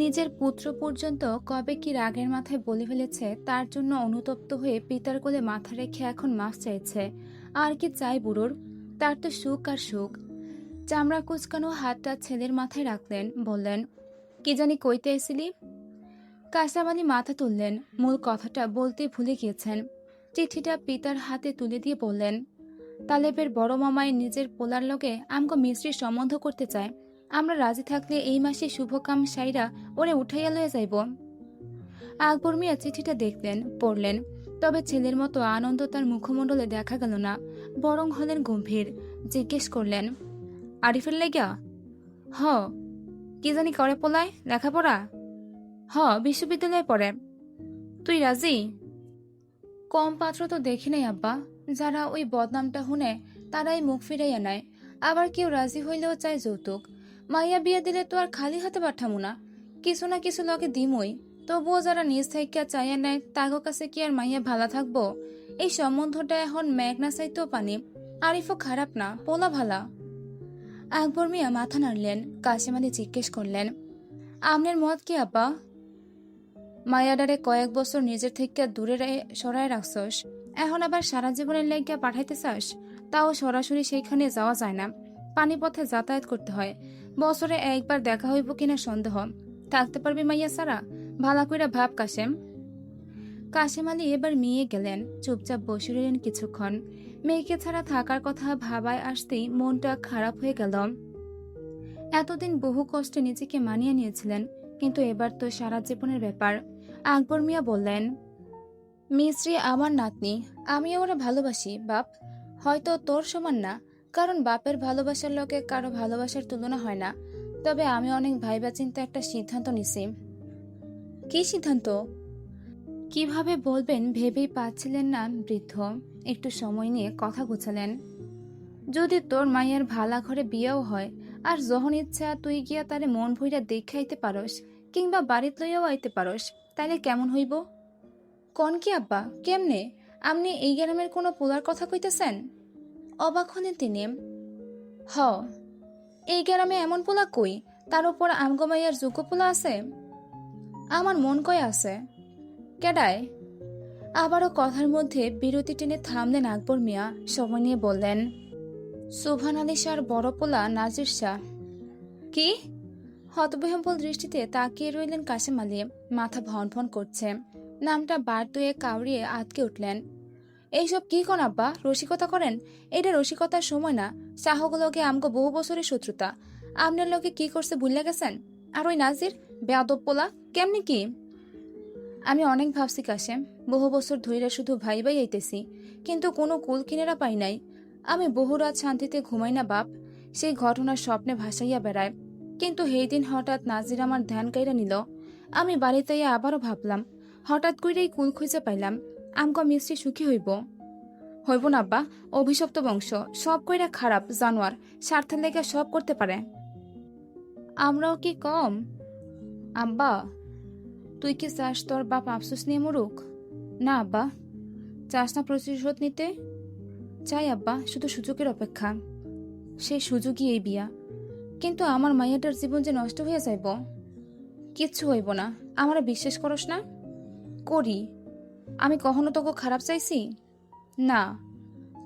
নিজের পুত্র পর্যন্ত কবে কি রাগের মাথায় বলে ফেলেছে, তার জন্য অনুতপ্ত হয়ে পিতার কোলে মাথা রেখে এখন মাফ চাইছে। আর কি চাই বুড়োর? তার তো সুখ আর সুখ। চামড়া কুচকানো হাতটা ছেলের মাথায় রাখলেন, বললেন, কি জানি কইতে এসিলি? কাশেম আলী মাথা তুললেন, মূল কথাটা বলতে ভুলে গিয়েছেন। চিঠিটা পিতার হাতে তুলে দিয়ে বললেন, তালেবের বড় মামাই নিজের পোলার লগে আমগো মিস্ত্রির সম্বন্ধ করতে চায়। আমরা রাজি থাকলে এই মাসে শুভকাম সাইরা ওরে উঠাইয়া লয়ে যাইব। আকবর মিয়া চিঠিটা দেখলেন, পড়লেন। তবে ছেলের মতো আনন্দ তার মুখমণ্ডলে দেখা গেল না, বরং হলেন গম্ভীর। জিজ্ঞেস করলেন, আরিফের লেগা? হ। কি জানি করে পোলায়? লেখাপড়া? হ, বিশ্ববিদ্যালয়ে পড়ে। তুই রাজি? কম পাত্র তো দেখি নাই আব্বা। যারা ওই বদনামটা শুনে তারাই মুখ ফিরাইয়া নেয়। আবার কেউ রাজি হইলেও চায় যৌতুক। মাইয়া বিয়ে দিলে তো আর খালি হাতে পাঠামু না, কিছু না কিছু লগে দিমই। তবুও যারা নিজ থাইকা চাইয়া নেয় তাগো কাছে কি আর মাইয়া ভালা থাকবো? এই সম্বন্ধটা এখন মেঘনা চাইতেও পানি। আরিফও খারাপ না, পোলা ভালা। আকবর মিয়া মাথা নাড়লেন। কাশেম আলী জিজ্ঞেস করলেন, আমনের মত কি আব্বা? মায়াডারে কয়েক বছর নিজের থেকে দূরে সরায় রাখছস, এখন আবার সারা জীবনের লাইগা পাঠাইতে চাস? তাও সরাসরি সেইখানে যাওয়া যায় না, পানিপথে যাতায়াত করতে হয়। বছরে একবার দেখা হইব কিনা সন্দেহ। থাকতে পারবি মাইয়া সারা? ভালা কইরা ভাব কাশেম। কাশেম আলী এবার মেয়ে গেলেন, চুপচাপ বসে রইলেন কিছুক্ষণ। মেয়েকে ছাড়া থাকার কথা ভাবায় আসতেই মনটা খারাপ হয়ে গেল। এতদিন বহু কষ্টে নিজেকে মানিয়ে নিয়েছিলেন, কিন্তু এবার তো সারা জীবনের ব্যাপার। আকবর মিয়া বললেন, মিস্ত্রি আমার নাতনি, আমি ওরা ভালোবাসি বাপ। হয়তো তোর সমান না, কারণ বাপের ভালোবাসার লোকে কারো ভালোবাসার তুলনা হয় না। তবে আমি অনেক ভাইবা চিন্তা একটা সিদ্ধান্ত নিছি। কি সিদ্ধান্ত? কিভাবে বলবেন ভেবেই পাচ্ছিলেন না বৃদ্ধ। একটু সময় নিয়ে কথা গোছালেন। যদি তোর মায়ের ভালা ঘরে বিয়েও হয়, আর যখন ইচ্ছা তুই গিয়া তারে মন ভইরা দেখাইতে পারস, কিংবা বাড়িত লইয়াও আইতে পারস, তাইলে কেমন হইব? কন কি আব্বা, কেমনে? আপনি এই গ্রামের কোনো পোলার কথা কইতেছেন? অবাক হলেন তিনি। হ, এই গ্রামে এমন পোলা কই? তার উপর আমগো মাইয়ার যোগ্য পোলা আছে? আমার মন কয় আছে। কেডায়? আবারও কথার মধ্যে বিরতি টেনে থামলেন আকবর মিয়া। সময় নিয়ে বললেন, সুবহান আলী শাহর বড় পোলা নাজির শাহ। কি? হতবিহ্বল দৃষ্টিতে তাকিয়ে রইলেন কাশেম আলী। মাথা ভন ভন করছে। নামটা বার দুয়ে কাউরিয়ে আটকে উঠলেন। এইসব কি কোন আব্বা, রসিকতা করেন? এটা রসিকতার সময় না। শাহগুলোকে আমগো বহু বছরের শত্রুতা। আপনার লোকে কি করছে ভুলে গেছেন? আর ওই নাজির বেয়াদব পোলা কেমনি কি? আমি অনেক ভাবছি কাশেম, বহু বছর ধইরা শুধু ভাই ভাই আইতেছি, কিন্তু কোনো কুল কিনেরা পাই নাই। আমি বহু রাত শান্তিতে ঘুমাই না বাপ, সেই ঘটনার স্বপ্নে ভাসাইয়া বেড়ায়। কিন্তু সেই দিন হঠাৎ নাজির আমার ধ্যান কাইরা নিল। আমি বাড়িতে আবারও ভাবলাম, হঠাৎ কইরাই কুল খুঁজে পাইলাম। আমগো মিস্ত্রি সুখী হইব। হইব না আব্বা, অভিশপ্ত বংশ, সব কইরা খারাপ জানোয়ার, স্বার্থের লেগে সব করতে পারে। আমরাও কি কম? আব্বা, তুই কি চাস তোর বাপ আফসোস নিয়ে মরুক? না আব্বা। চাস না প্রতিশোধ নিতে? চাই আব্বা, শুধু সুযোগের অপেক্ষা। সেই সুযোগই এই বিয়া। কিন্তু আমার মাইয়াটার জীবন যে নষ্ট হয়ে যাইব। কিচ্ছু হইব না। আমারে বিশ্বাস করস না? করি। আমি কখনো তোকে খারাপ চাইছি? না।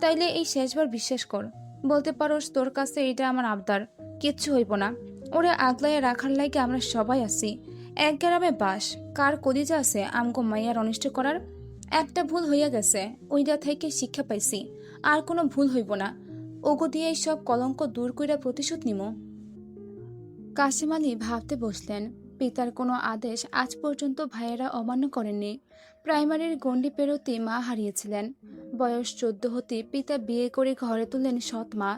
তাইলে এই শেষবার বিশ্বাস কর। বলতে পারোস তোর কাছে এটা আমার আবদার। কিচ্ছু হইব না। ওরে আগলাইয়া রাখার লাগে আমরা সবাই আছি। এক গ্রামে বাস। কার কলিজা আছে আমগো মাইয়ার অনিষ্ট করার? একটা ভুল হইয়া গেছে, ওইটা থেকে শিক্ষা পাইছি। আর কোনো ভুল হইব না। ওগো দিয়ে সব কলঙ্ক দূর কইরা প্রতিশোধ নিমো। কাশিম আলী ভাবতে বসলেন। পিতার কোনো আদেশ আজ পর্যন্ত ভাইয়েরা অমান্য করেননি। প্রাইমারির গণ্ডি পেরোতে মা হারিয়েছিলেন। বয়স 14 হতে পিতা বিয়ে করে ঘরে তুললেন সৎ মা।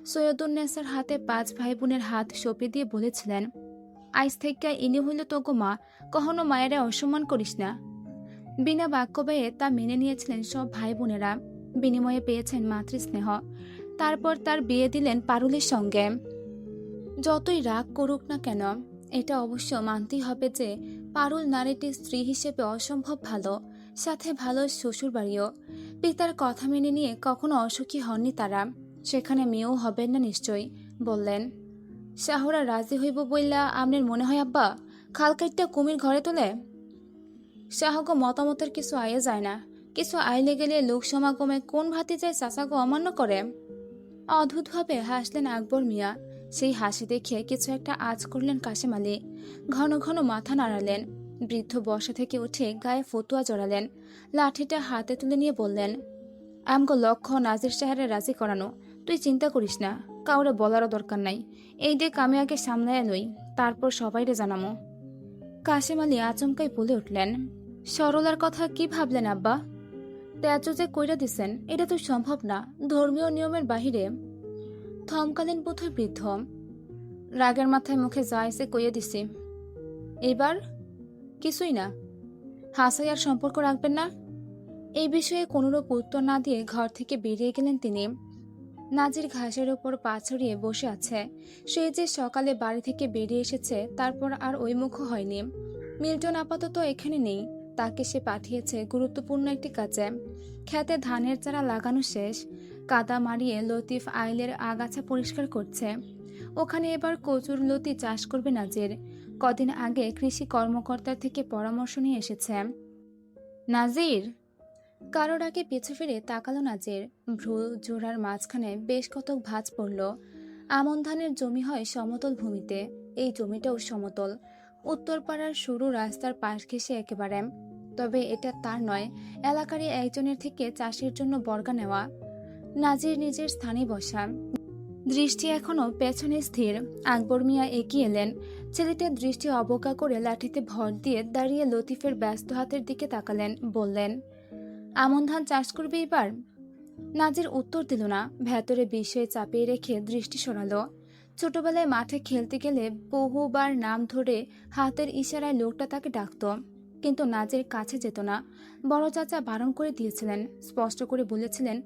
সৈয়দুন্নেসার হাতে 5 ভাই বোনের হাত সঁপে দিয়ে বলেছিলেন, আইজ থেকে ইনি হইল তোগো মা, কখনো মায়েরা অসম্মান করিস না। বিনা বাক্য ব্যয়ে তা মেনে নিয়েছিলেন সব ভাই বোনেরা। বিনিময়ে পেয়েছেন মাতৃস্নেহ। তারপর তার বিয়ে দিলেন পারুলের সঙ্গে। যতই রাগ করুক না কেন, এটা অবশ্য মানতেই হবে যে পারুল নারীটি স্ত্রী হিসেবে অসম্ভব ভালো, সাথে ভালো শ্বশুর বাড়িও। পিতার কথা মেনে নিয়ে কখনো অসুখী হননি তারা। সেখানে মেয়েও হবেন না নিশ্চয়ই। বললেন, শাহরা রাজি হইব বইলা আমনের মনে হয় আব্বা খাল কাইটটা কুমির ঘরে তোলে? শাহগো মতামতের কিছু আয়ে যায় না। কিছু আইলে গেলে লোক সমাগমে কোন ভাতিজায় চাচাগো অমান্য করে? অদ্ভুতভাবে হাসলেন আকবর মিয়া। সেই হাসি দেখে কিছু একটা আজ করলেন কাশেম আলী। ঘন ঘন মাথা নাড়ালেন। বৃদ্ধ বসা থেকে উঠে গায়ে ফতুয়া জড়ালেন। লাঠিটা হাতে তুলে নিয়ে বললেন, আমগো লক্ষ্য নাজির সাহেবের রাজি করানো। তুই চিন্তা করিস না, কাউরে বলারও দরকার নাই। এই দিক আমি আগে সামলাইয়া লই, তারপর সবাইরে জানামো। কাশেম আলী আচমকাই বলে উঠলেন, সরলার কথা কি ভাবলেন আব্বা? ত্যায্য যে কইরা দিছেন, এটা তো সম্ভব না, ধর্মীয় নিয়মের বাহিরে। থমকালেন বোধহয় বৃদ্ধ। রাগের মাথায় মুখে যা এসে কইয়া দিছি। এবার কিছুই না। হাসাই আর সম্পর্ক রাখবেন না? এই বিষয়ে কোনরূপ উত্তর না দিয়ে ঘর থেকে বেরিয়ে গেলেন তিনি। নাজির ঘাসের ওপর পা ছড়িয়ে বসে আছে। সে যে সকালে বাড়ি থেকে বেরিয়ে এসেছে, তারপর আর ওই মুখও হয়নি। মিল্টন আপাতত এখানে নেই। তাকে সে পাঠিয়েছে গুরুত্বপূর্ণ একটি কাজে। খেতে ধানের চারা লাগানো শেষ। কাদা মারিয়ে লতিফ আইলের আগাছা পরিষ্কার করছে। ওখানে এবার কচুর লতি চাষ করবে নাজির। কদিন আগে কৃষি কর্মকর্তার থেকে পরামর্শ নিয়ে এসেছে। নাজির! কারোর আগে পিছু ফিরে তাকালো নাজির। ভ্রু জোড়ার মাঝখানে বেশ কতক ভাঁজ পড়ল। আমন ধানের জমি হয় সমতল ভূমিতে। এই জমিটাও সমতল। উত্তরপাড়ার সরু রাস্তার পাশ ঘেঁষে একেবারে। তবে এটা তার নয়, এলাকারই একজনের থেকে চাষের জন্য বর্গা নেওয়া। নাজির নিজের স্থানে বসা, দৃষ্টি এখনো পেছনে স্থির। আকবর মিয়া এগিয়ে এলেন। ছেলেটার দৃষ্টি অবজ্ঞা করে লাঠিতে ভর দিয়ে দাঁড়িয়ে লতিফের ব্যস্ত হাতের দিকে তাকালেন। বললেন, আমন ধান চাষ করবে এবার? নাজির উত্তর দিল না। ভেতরে বিষয়ে চাপিয়ে রেখে দৃষ্টি সরালো। ছোটবেলায় মাঠে খেলতে গেলে বহুবার নাম ধরে হাতের ইশারায় লোকটা তাকে ডাকত, কিন্তু নাজির কাছে যেত না। বড় চাচা বারণ করে দিয়েছিলেন, স্পষ্ট করে বলেছিলেন,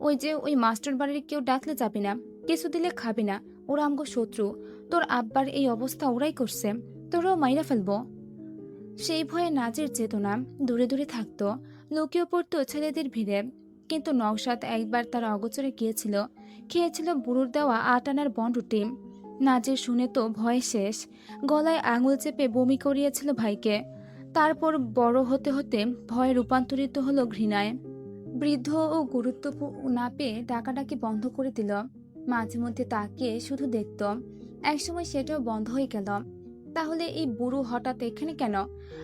ওই যে ওই মাস্টার বাড়ির কেউ ডাকলে যাবি না, কিছু দিলে খাবি না, ওরা আমগো শত্রু। তোর আব্বার এই অবস্থা ওরাই করছে, তোরাও মাইরা ফেলবো। সেই ভয়ে নাজির যেত না, দূরে দূরে থাকতো, লুকিয়ে পড়তো ছেলেদের ভিড়ে। কিন্তু নওশাদ একবার তার অগোচরে গিয়েছিল, খেয়েছিল বুড়োর দেওয়া আটানার বনরুটি। নাজির শুনে তো ভয় শেষ, গলায় আঙুল চেপে বমি করিয়েছিল ভাইকে। তারপর বড় হতে হতে ভয় রূপান্তরিত হলো ঘৃণায়। বৃদ্ধ ও গুরুত্ব না পেয়ে ডাকাডাকি বন্ধ করে দিল। মাঝে মধ্যে তাকিয়ে শুধু দেখত। একসময় সেটাও বন্ধ হয়ে গেল। তাহলে এই বুড়ো হঠাৎ এখানে কেন?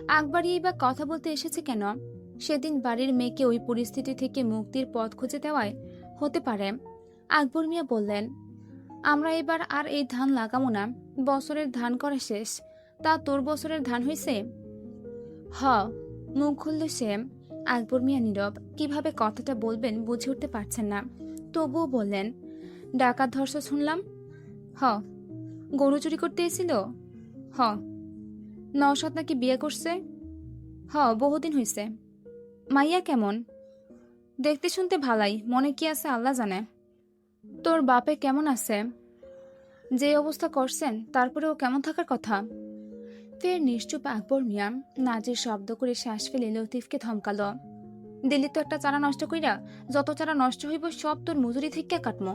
আকবরই বা কথা বলতে এসেছে কেন? সেদিন বাড়ির মেয়েকে ওই পরিস্থিতি থেকে মুক্তির পথ খুঁজে দেওয়ায় হতে পারে। আকবর মিয়া বললেন, আমরা এবার আর এই ধান লাগাবো না, বছরের ধান করা শেষ। তা তোর বছরের ধান হয়েছে? হ। মুখ খুলল সে। আকবর মিয়া নীরব। কিভাবে কথাটা বলবেন বুঝে উঠতে পারছেন না। তবুও বললেন, ডাকাত ধর্ষ শুনলাম? হ। গরু চুরি করতে এসেছিল? হ। নওশাদ নাকি বিয়ে করছে? হ, বহুদিন হয়েছে। মাইয়া কেমন? দেখতে শুনতে ভালাই, মনে কি আছে আল্লাহ জানে। তোর বাপে কেমন আছে? যে অবস্থা করছেন তারপরেও কেমন থাকার কথা। ফের নিশ্চুপ আকবর মিয়া। নাজির শব্দ করে শ্বাস ফেলে লতিফকে ধমকালো, দিল্লি তো একটা চারা নষ্ট কইরা যত চারা নষ্ট হইব সব তোর মজুরি থেকে কাটমো।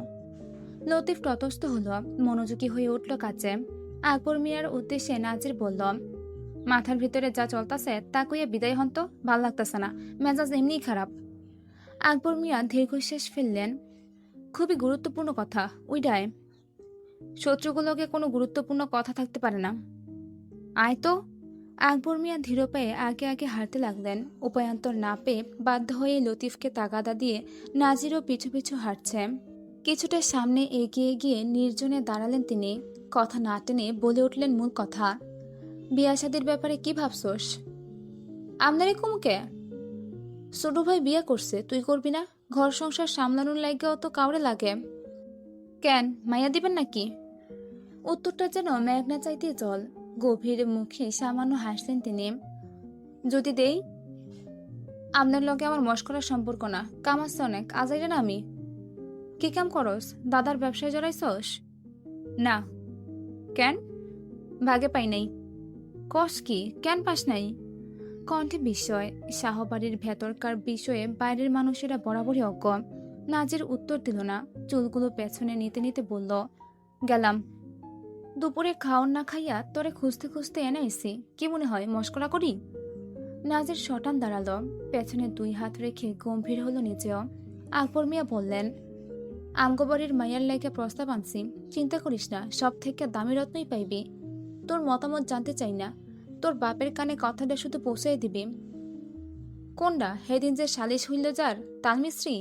লতিফ ততস্থ হলো, মনোযোগী হয়ে উঠল কাজে। আকবর মিয়ার উদ্দেশ্যে নাজির বলল, মাথার ভিতরে যা চলতেছে তা কইয়া বিদায় হন তো, ভাল লাগতেছে না, মেজাজ এমনিই খারাপ। আকবর মিয়া দীর্ঘশ্বাস ফেললেন, খুবই গুরুত্বপূর্ণ কথা ওইটায়। শত্রুগুলোকে কোনো গুরুত্বপূর্ণ কথা থাকতে পারে না। আয় তো। আকবর মিয়া ধীর পায়ে আগে আগে হাঁটতে লাগলেন। উপায়ান্তর না পেয়ে বাধ্য হয়ে লতিফকে তাগাদা দিয়ে নাজিরও পিছু পিছু হাঁটছে। কিছুটা সামনে এগিয়ে গিয়ে নির্জনে দাঁড়ালেন তিনি। কথা না টেনে বলে উঠলেন মূল কথা, বিয়া শাদির ব্যাপারে কি ভাবছোস? আমদানি কুমুকে? ছোট ভাই বিয়ে করছে, তুই করবি না? ঘর সংসার সামলানোর লাগেও তো কাউরে লাগে। কেন, মাইয়া দিবেন নাকি? উত্তরটা যেন মেঘনা চাইতে জল। গভীর মুখে সামান্য হাসলেন তিনি। যদি দেই? আপনার লগে আমার মস্করার সম্পর্ক না, কাম আছে অনেক, আজাইরে না আমি। কি কাম করস? দাদার ব্যবসায় জড়াইছস? না। কেন? ভাগে পাই নাই। কস কি, কেন পাস নাই? কণ্ঠে বিস্ময়। শাহবাড়ির ভেতরকার বিষয়ে বাইরের মানুষেরা বরাবরই অজ্ঞ। নাজির উত্তর দিল না, চুলগুলো পেছনে নিতে নিতে বলল, গেলাম। দুপুরে খাওয়ার না খাইয়া তোরে খুঁজতে খুঁজতে এনে এসি, কি মনে হয় মস্করা করি? নাজির শটান দাঁড়ালো, পেছনে দুই হাত রেখে গম্ভীর হলো নিজেও। আকবর মিয়া বললেন, আমগোবাড়ির মাইয়ার লাইকে প্রস্তাব আনছি, চিন্তা করিস না, সব থেকে দামি রত্নই পাইবি। তোর মতামত জানতে চাই না, তোর বাপের কানে কথাটা শুধু পৌঁছাই দিবি। কোনটা? সেদিন যে সালিশ হইল যার, তাল মিস্ত্রি?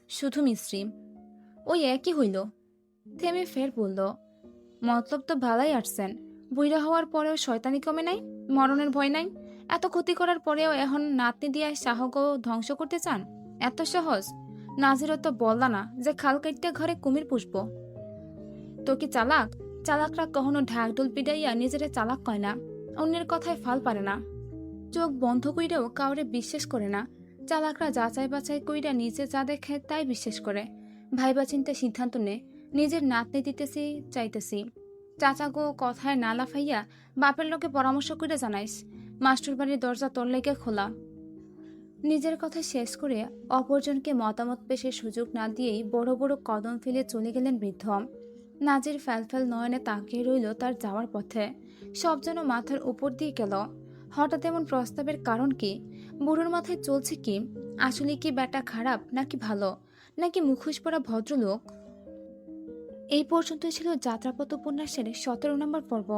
শুধু মিস্ত্রি? ওই একই হইল। থেমে ফের বলল, মতলব তো ভালাই আসছেন, বুইড়া হওয়ার পরেও শয়তানি কমে নাই, মরণের ভয় নাই। এত ক্ষতি করার পরেও এখন নাতনি দিয়ে সাহগ ধ্বংস করতে চান? এত সহজ? নাজিরও তো বললা না যে খাল কাটতে ঘরে কুমির পুষব। তো কি চালাক? চালাকরা কখনো ঢাকঢোল পিটাইয়া নিজেরা চালাক কয় না, অন্যের কথায় ফাল পারে না, চোখ বন্ধ কইরেও কাউরে বিশ্বাস করে না। চালাকরা যাচাই বাছাই কইরা নিজে যা দেখে তাই বিশ্বাস করে, ভাইবা চিন্তা সিদ্ধান্ত নে। নিজের নাতনি দিতেছি চাইতেছি, চাচা গো কথায় না লাফাইয়া বাপের লোকে পরামর্শ করে জানাইস, মাস্টার বাড়ির দরজা তোর লেগে খোলা। নিজের কথা শেষ করে অপরজনকে মতামত পেশের সুযোগ না দিয়েই বড় বড় কদম ফেলে চলে গেলেন বৃদ্ধ। নাজির ফ্যালফ্যাল নয়নে তাকিয়ে রইল তার যাওয়ার পথে। সব যেন মাথার উপর দিয়ে গেল। হঠাৎ এমন প্রস্তাবের কারণ কি? বুড়োর মাথায় চলছে কি? আসলে কি ব্যাটা খারাপ নাকি ভালো, নাকি মুখোশ পরা ভদ্রলোক? এই পর্যন্তই ছিল যাত্রাপথ উপন্যাসের 17 নম্বর পর্ব।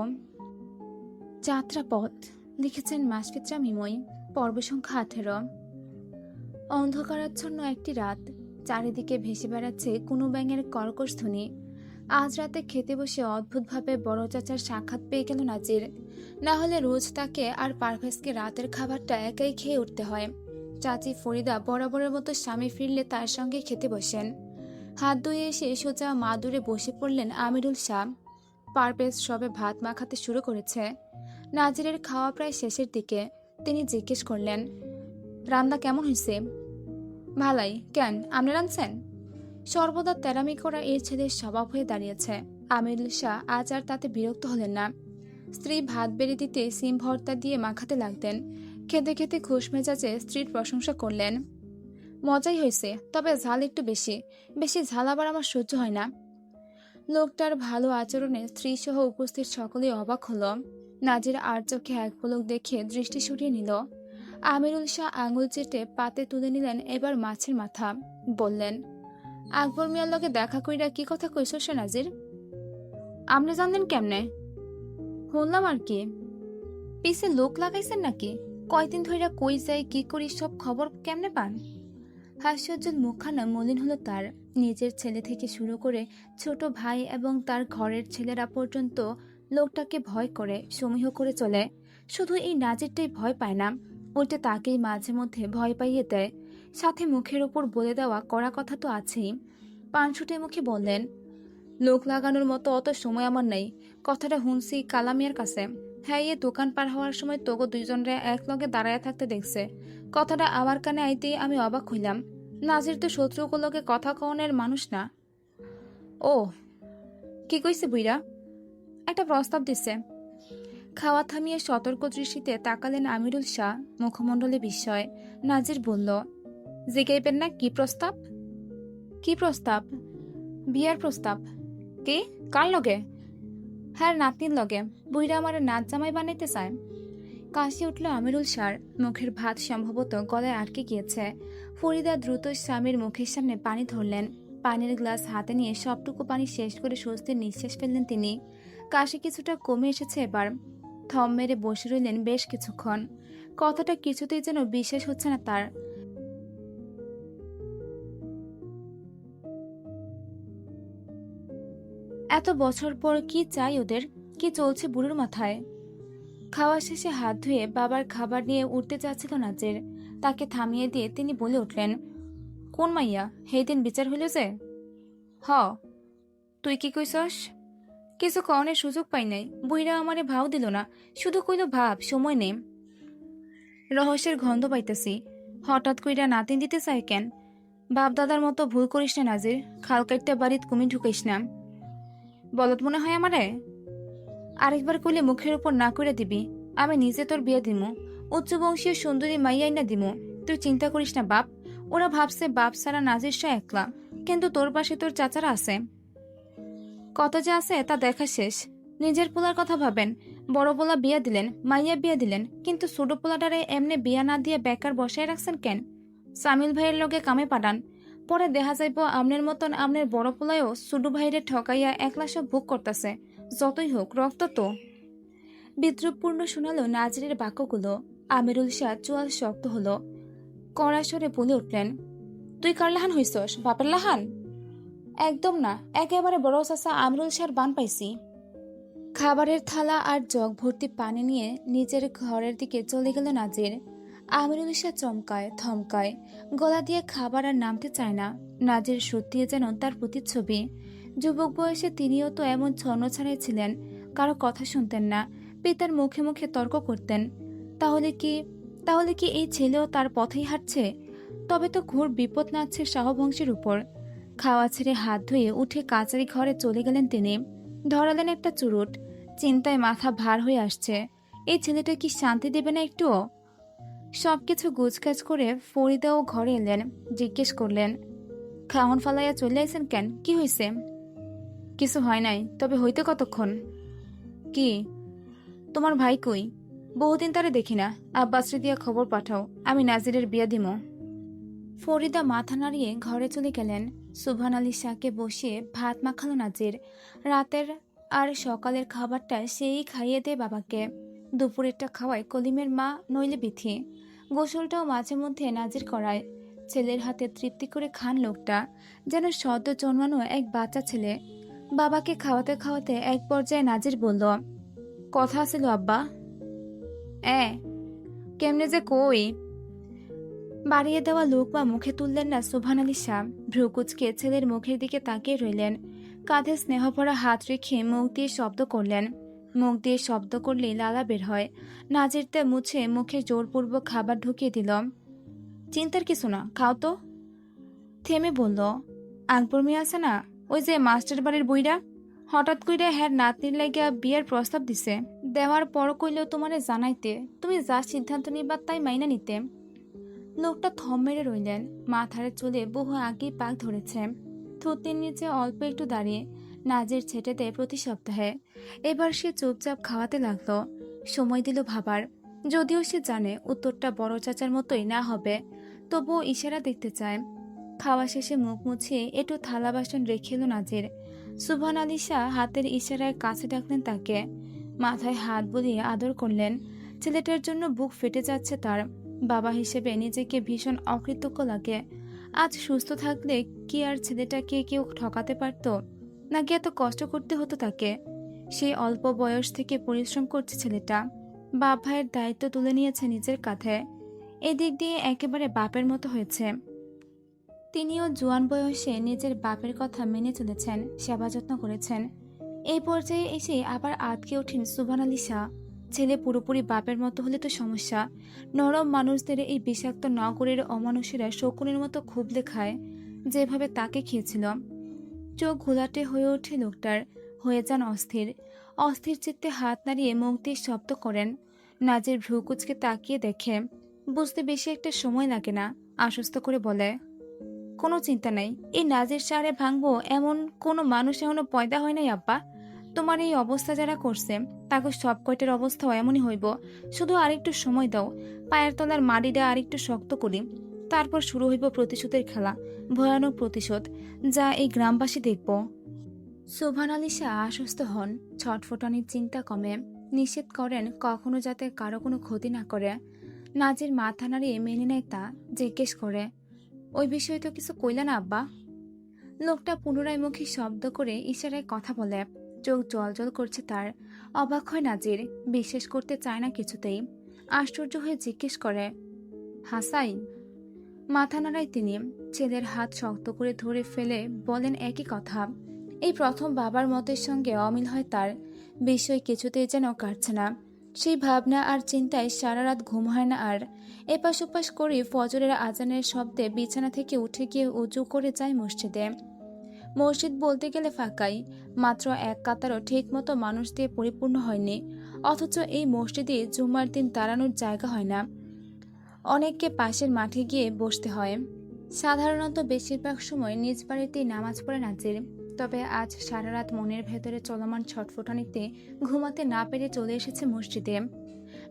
যাত্রাপথ লিখেছেন মাসফিত্রা মিমই। পর্ব সংখ্যা 18। অন্ধকারাচ্ছন্ন একটি রাত, চারিদিকে ভেসে বেড়াচ্ছে কোনো ব্যাঙের কর্কশ ধ্বনি। আজ রাতে খেতে বসে অদ্ভুতভাবে বড় চাচার সাক্ষাৎ পেয়ে গেল নাজির। না হলে রোজ তাকে আর পারভেজকে রাতের খাবারটা একাই খেয়ে উঠতে হয়। চাচি ফরিদা বরাবরের মতো স্বামী ফিরলে তার সঙ্গে খেতে বসেন। হাত ধুয়ে এসে সোজা মা দূরে বসে পড়লেন আমিরুল শাহ। পারভেজ সবে ভাত মাখাতে শুরু করেছে। নাজিরের খাওয়া প্রায় শেষের দিকে। তিনি জিজ্ঞেস করলেন, রান্না কেমন হয়েছে? ভালাই। কেন, আপনি রাঁধছেন? সর্বদা তেরামি করা এর ছেলের স্বভাব হয়ে দাঁড়িয়েছে। আমিরুল শাহ আজ আর তাতে বিরক্ত হলেন না। স্ত্রী ভাত বেড়ে দিতে সিম ভর্তা দিয়ে মাখাতে লাগতেন। খেতে খেতে খুশ মেজাজে স্ত্রীর প্রশংসা করলেন, মজাই হয়েছে, তবে ঝাল একটু বেশি, বেশি ঝাল আবার আমার সহ্য হয় না। লোকটার ভালো আচরণে স্ত্রী সহ উপস্থিত সকলেই অবাক হলো। নাজির আর চোখে এক পলক দেখে দৃষ্টি সরিয়ে নিল। আমিরুল শাহ আঙুল চেটে পাতে তুলে নিলেন এবার মাছের মাথা। বললেন, আকবর মিয়ার লগে দেখা কইরা কি কথা কইছ সে নাজির? আপনি জানলেন কেমনে? শুনলাম আর কি। পিছে লোক লাগাইছেন নাকি? কয়দিন ধইরা কই যাই কি করি সব খবর কেমনে পান? হাস্যোজ্জ্বল মুখখানা মলিন হলো তার। নিজের ছেলে থেকে শুরু করে ছোট ভাই এবং তার ঘরের ছেলেরা পর্যন্ত লোকটাকে ভয় করে সমীহ করে চলে। শুধু এই নাজিরটাই ভয় পায় না, উল্টে তাকেই মাঝে মধ্যে ভয় পাইয়ে দেয়। সাথে মুখের ওপর বলে দেওয়া কড়া কথা তো আছেই। পানছুটে মুখে বললেন, লোক লাগানোর মতো অত সময় আমার নাই। কথাটা হুনছি কালামিয়ার কাছে। হ্যাঁ, এ দোকান পার হওয়ার সময় তোগো দুইজনরে এক লগে দাঁড়ায় থাকতে দেখছে। কথাটা আমার কানে আইতেই আমি অবাক হইলাম। নাজির তো শত্রুগুলোকে কথা কওনের মানুষ না। ও, কি কইছে বুইরা? একটা প্রস্তাব দিছে। খাওয়া থামিয়ে সতর্ক দৃষ্টিতে তাকালেন আমিরুল শাহ, মুখমণ্ডলে বিস্ময়। নাজির বলল, জিগাইবেন না কি প্রস্তাব? কি প্রস্তাব? বিয়ার প্রস্তাব। কে? কার লগে? হ্যাঁ, নাতনির লগে। বুইরা আমার নাচ জামাই বানাইতে চায়। কাশি উঠল আমিরুল শাহর, মুখের ভাত সম্ভবত গলায় আটকে গিয়েছে। ফরিদা দ্রুত স্বামীর মুখের সামনে পানি ধরলেন। পানির গ্লাস হাতে নিয়ে সবটুকু পানি শেষ করে স্বস্তির নিঃশ্বাস ফেললেন তিনি। কাশি কিছুটা কমে এসেছে এবার। থম মেরে বসে রইলেন বেশ কিছুক্ষণ। কথাটা কিছুতেই যেন বিশ্বাস হচ্ছে না তার। এত বছর পর কি চাই ওদের? কি চলছে বুড়োর মাথায়? খাওয়া শেষে হাত ধুয়ে বাবার খাবার নিয়ে উঠতে চাচ্ছিল নাজের। তাকে থামিয়ে দিয়ে তিনি বলে উঠলেন, কোন মাইয়া? হেদিন বিচার হইল যে? হ। তুই কি কইছস? কিছু কনের সুযোগ পাই নাই। বুইরা আমারে ভাও দিল না, শুধু কইল ভাব, সময় নেই। রহস্যের গন্ধ পাইতেছি। হঠাৎ কইরা নাতিন দিতে চাই কেন? বাপ দাদার মতো ভুল করিস না নাজির। খাল কাটতে বাড়িত কুমির ঢুকাইস না। বলত মনে হয় আমারে? আরেকবার কইলে মুখের উপর না করে দিবি। আমি নিজে তোর বিয়ে দিমু, উচ্চবংশীয় সুন্দরী মাইয়াই না দিমু। তুই চিন্তা করিস না বাপ। ওরা ভাবছে বাপ সারা নাজির শাহ একলা, কিন্তু তোর পাশে তোর চাচারা আছে। কত যে আছে তা দেখা শেষ। নিজের পোলার কথা ভাবেন। বড় পোলা বিয়া দিলেন, মাইয়া বিয়া দিলেন, কিন্তু ছোট পোলাটারে এমনি বিয়া না দিয়ে বেকার বসায় রাখছেন কেন? সামিল ভাইয়ের লগে কামে পাঠান। পরে দেখা যাইব আমনের মতন আমনের বড় পোলায়ও ছোট ভাইরে ঠকাইয়া একলা সব ভোগ করতেছে। যতই হোক রক্ত তো। বিদ্রুপপূর্ণ শোনালো নাজরের বাক্যগুলো। আমিরুল শাহ চোয়াল শক্ত হলো। কড়া স্বরে বলে উঠলেন, তুই কার লাহান হইছস? বাপের লাহান? একদম না, একেবারে বড় চাচা আমিরুল শাহর বান পাইছি। খাবারের থালা আর জগ ভর্তি পানি নিয়ে নিজের ঘরের দিকে চলে গেল নাজির। আমিরুল শাহ চমকায় থমকায়, গলা দিয়ে খাবার আর নামতে চায় না। নাজির সত্যি যেন তার প্রতিচ্ছবি। যুবক বয়সে তিনিও তো এমন ছন্ন ছাড়াই ছিলেন। কারো কথা শুনতেন না, পিতার মুখে মুখে তর্ক করতেন। তাহলে কি এই ছেলেও তার পথেই হাঁটছে? তবে তো ঘোর বিপদ নাচছে শাহবংশের উপর। খাওয়া ছেড়ে হাত ধুয়ে উঠে কাচারি ঘরে চলে গেলেন তিনি। ধরালেন একটা চুরুট। চিন্তায় মাথা ভার হয়ে আসছে। এই ছেলেটা কি শান্তি দেবে না একটুও? সবকিছু গুছকাজ করে ফরিদাও ঘরে এলেন। জিজ্ঞেস করলেন, খাওন ফালাইয়া চলে আইছেন কেন? কি হয়েছে? কিছু হয় নাই, তবে হইতে কতক্ষণ? কি? তোমার ভাই কই? বহুদিন তারে দেখি না। আব্বাসরে দিয়া খবর পাঠাও, আমি নাজিরের বিয়া দিমো। ফরিদা মাথা নাড়িয়ে ঘরে চলে গেলেন। সুবহান আলী শাহকে বসিয়ে ভাত মাখালো নাজির। রাতের আর সকালের খাবারটা সেই খাইয়ে দেয় বাবাকে। দুপুরেরটা খাওয়ায় কলিমের মা, নইলে বিথি। গোসলটাও মাঝে মধ্যে নাজির করায়। ছেলের হাতে তৃপ্তি করে খান লোকটা, যেন সদ্য জন্মানো এক বাচ্চা ছেলে। বাবাকে খাওয়াতে খাওয়াতে এক পর্যায়ে নাজির বলল, কথা আছিল আব্বা। কেমনে যে কই। বাড়িয়ে দেওয়া লোক বা মুখে তুললেন না সুবহান আলী শাহ। ভ্রুকুচকে ছেলের মুখের দিকে তাকিয়ে রইলেন। কাঁধে স্নেহভরা হাত রেখে মুখ দিয়ে শব্দ করলেন। মুখ দিয়ে শব্দ করলেই লালা বের হয়। নাজিরতে মুছে মুখে জোরপূর্বক খাবার ঢুকিয়ে দিল। চিন্তার কিছু না, খাও তো। থেমে বলল, আকবর মিয়া আছে না, ওই যে মাস্টার বাড়ির বইরা, হঠাৎ কইরা হ্যার নাতনির লাগিয়া বিয়ের প্রস্তাব দিছে। দেওয়ার পর কইলেও তোমারে জানাইতে, তুমি যা সিদ্ধান্ত নিবা তাই মাইনা নিতে। লোকটা থম মেরে রইলেন। মাথার চুলে বহু আগেই পাক ধরেছে। থুতনির নিচে অল্প একটু দাঁড়িয়ে নাজের ছেটে দেয় প্রতি সপ্তাহে। এবার সে চুপচাপ খাওয়াতে লাগলো। সময় দিল ভাবার। যদিও সে জানে উত্তরটা বড় চাচার মতোই না হবে, তবুও ইশারা দেখতে চায়। খাওয়া শেষে মুখ মুছিয়ে একটু থালা বাসন রেখে এলো নাজির। সুবহান আলী শাহ হাতের ইশারায় কাছে ডাকলেন তাকে। মাথায় হাত বুলিয়ে আদর করলেন। ছেলেটার জন্য বুক ফেটে যাচ্ছে তার। বাবা হিসেবে নিজেকে ভীষণ অকৃতজ্ঞ লাগে। আজ সুস্থ থাকলে কি আর ছেলেটাকে কেউ ঠকাতে পারত? নাকি এত কষ্ট করতে হতো তাকে? সেই অল্প বয়স থেকে পরিশ্রম করছে ছেলেটা। বাপ ভাইয়ের দায়িত্ব তুলে নিয়েছে নিজের কাঁধে। এদিক দিয়ে একেবারে বাপের মতো হয়েছে। তিনিও জোয়ান বয়সে নিজের বাপের কথা মেনে চলেছেন, সেবা যত্ন করেছেন। এই পর্যায়ে এসে আবার আটকে ওঠেন সুবহান আলী শাহ। ছেলে পুরোপুরি বাপের মতো হলে তো সমস্যা। নরম মানুষদের এই বিষাক্ত নগরের অমানুষেরা শকুনের মতো খুবলে খায়, যেভাবে তাকে খেয়েছিল। চোখ ঘোলাটে হয়ে ওঠে লোকটার। হয়ে যান অস্থির। অস্থির চিত্তে হাত নাড়িয়ে মুখ দিয়ে শব্দ করেন। নাজির ভ্রু কুচকে তাকিয়ে দেখে বুঝতে বেশি একটা সময় লাগে না। আশ্বস্ত করে বলে, কোনো চিন্তা নাই, এই নাজির সারে ভাঙবো এমন কোনো মানুষ এখনো পয়দা হয় নাই আব্বা। তোমার এই অবস্থা যারা করছে তাকে সব কয়টার অবস্থাও এমনই হইব। শুধু আরেকটু সময় দাও, পায়ের তলার মাটিটা আরেকটু শক্ত করি, তারপর শুরু হইব প্রতিশোধের খেলা। ভয়ানক প্রতিশোধ, যা এই গ্রামবাসী দেখব। সুবহান আলী শাহ আশ্বস্ত হন। ছটফটানির চিন্তা কমে। নিষেধ করেন কখনো যাতে কারো কোনো ক্ষতি না করে। নাজির মাথা নাড়িয়ে মেনে নেয় তা। জিজ্ঞেস করে, ওই বিষয়ে তো কিছু কইলা না আব্বা? লোকটা পুনরায় মুখে শব্দ করে ইশারায় কথা বলে। চোখ জল করছে তার। অবাক হয় নাজির, বিশ্বাস করতে চায় না কিছুতেই। আশ্চর্য হয়ে জিজ্ঞেস করে, হাসাই? মাথা নাড়ায় তিনি। ছেলের হাত শক্ত করে ধরে ফেলে বলেন একই কথা। এই প্রথম বাবার মতের সঙ্গে অমিল হয় তার। বিষয় কিছুতেই যেন কাটছে না। সেই ভাবনা আর চিন্তায় সারা রাত ঘুম হয় না আর। এপাশ ওপাশ করে ফজরের আজানের শব্দে বিছানা থেকে উঠে গিয়ে উঁচু করে যায় মসজিদে। মসজিদ বলতে গেলে ফাঁকাই, মাত্র এক কাতারও ঠিক মতো মানুষ দিয়ে পরিপূর্ণ হয়নি। অথচ এই মসজিদে জুম্মার দিন দাঁড়ানোর জায়গা হয় না, অনেককে পাশের মাঠে গিয়ে বসতে হয়। সাধারণত বেশিরভাগ সময় নিজ বাড়িতেই নামাজ পড়ে নাজির। তবে আজ সারা রাত মনের ভেতরে চলমান ছটফটানিতে ঘুমাতে না পেরে চলে এসেছে মসজিদে।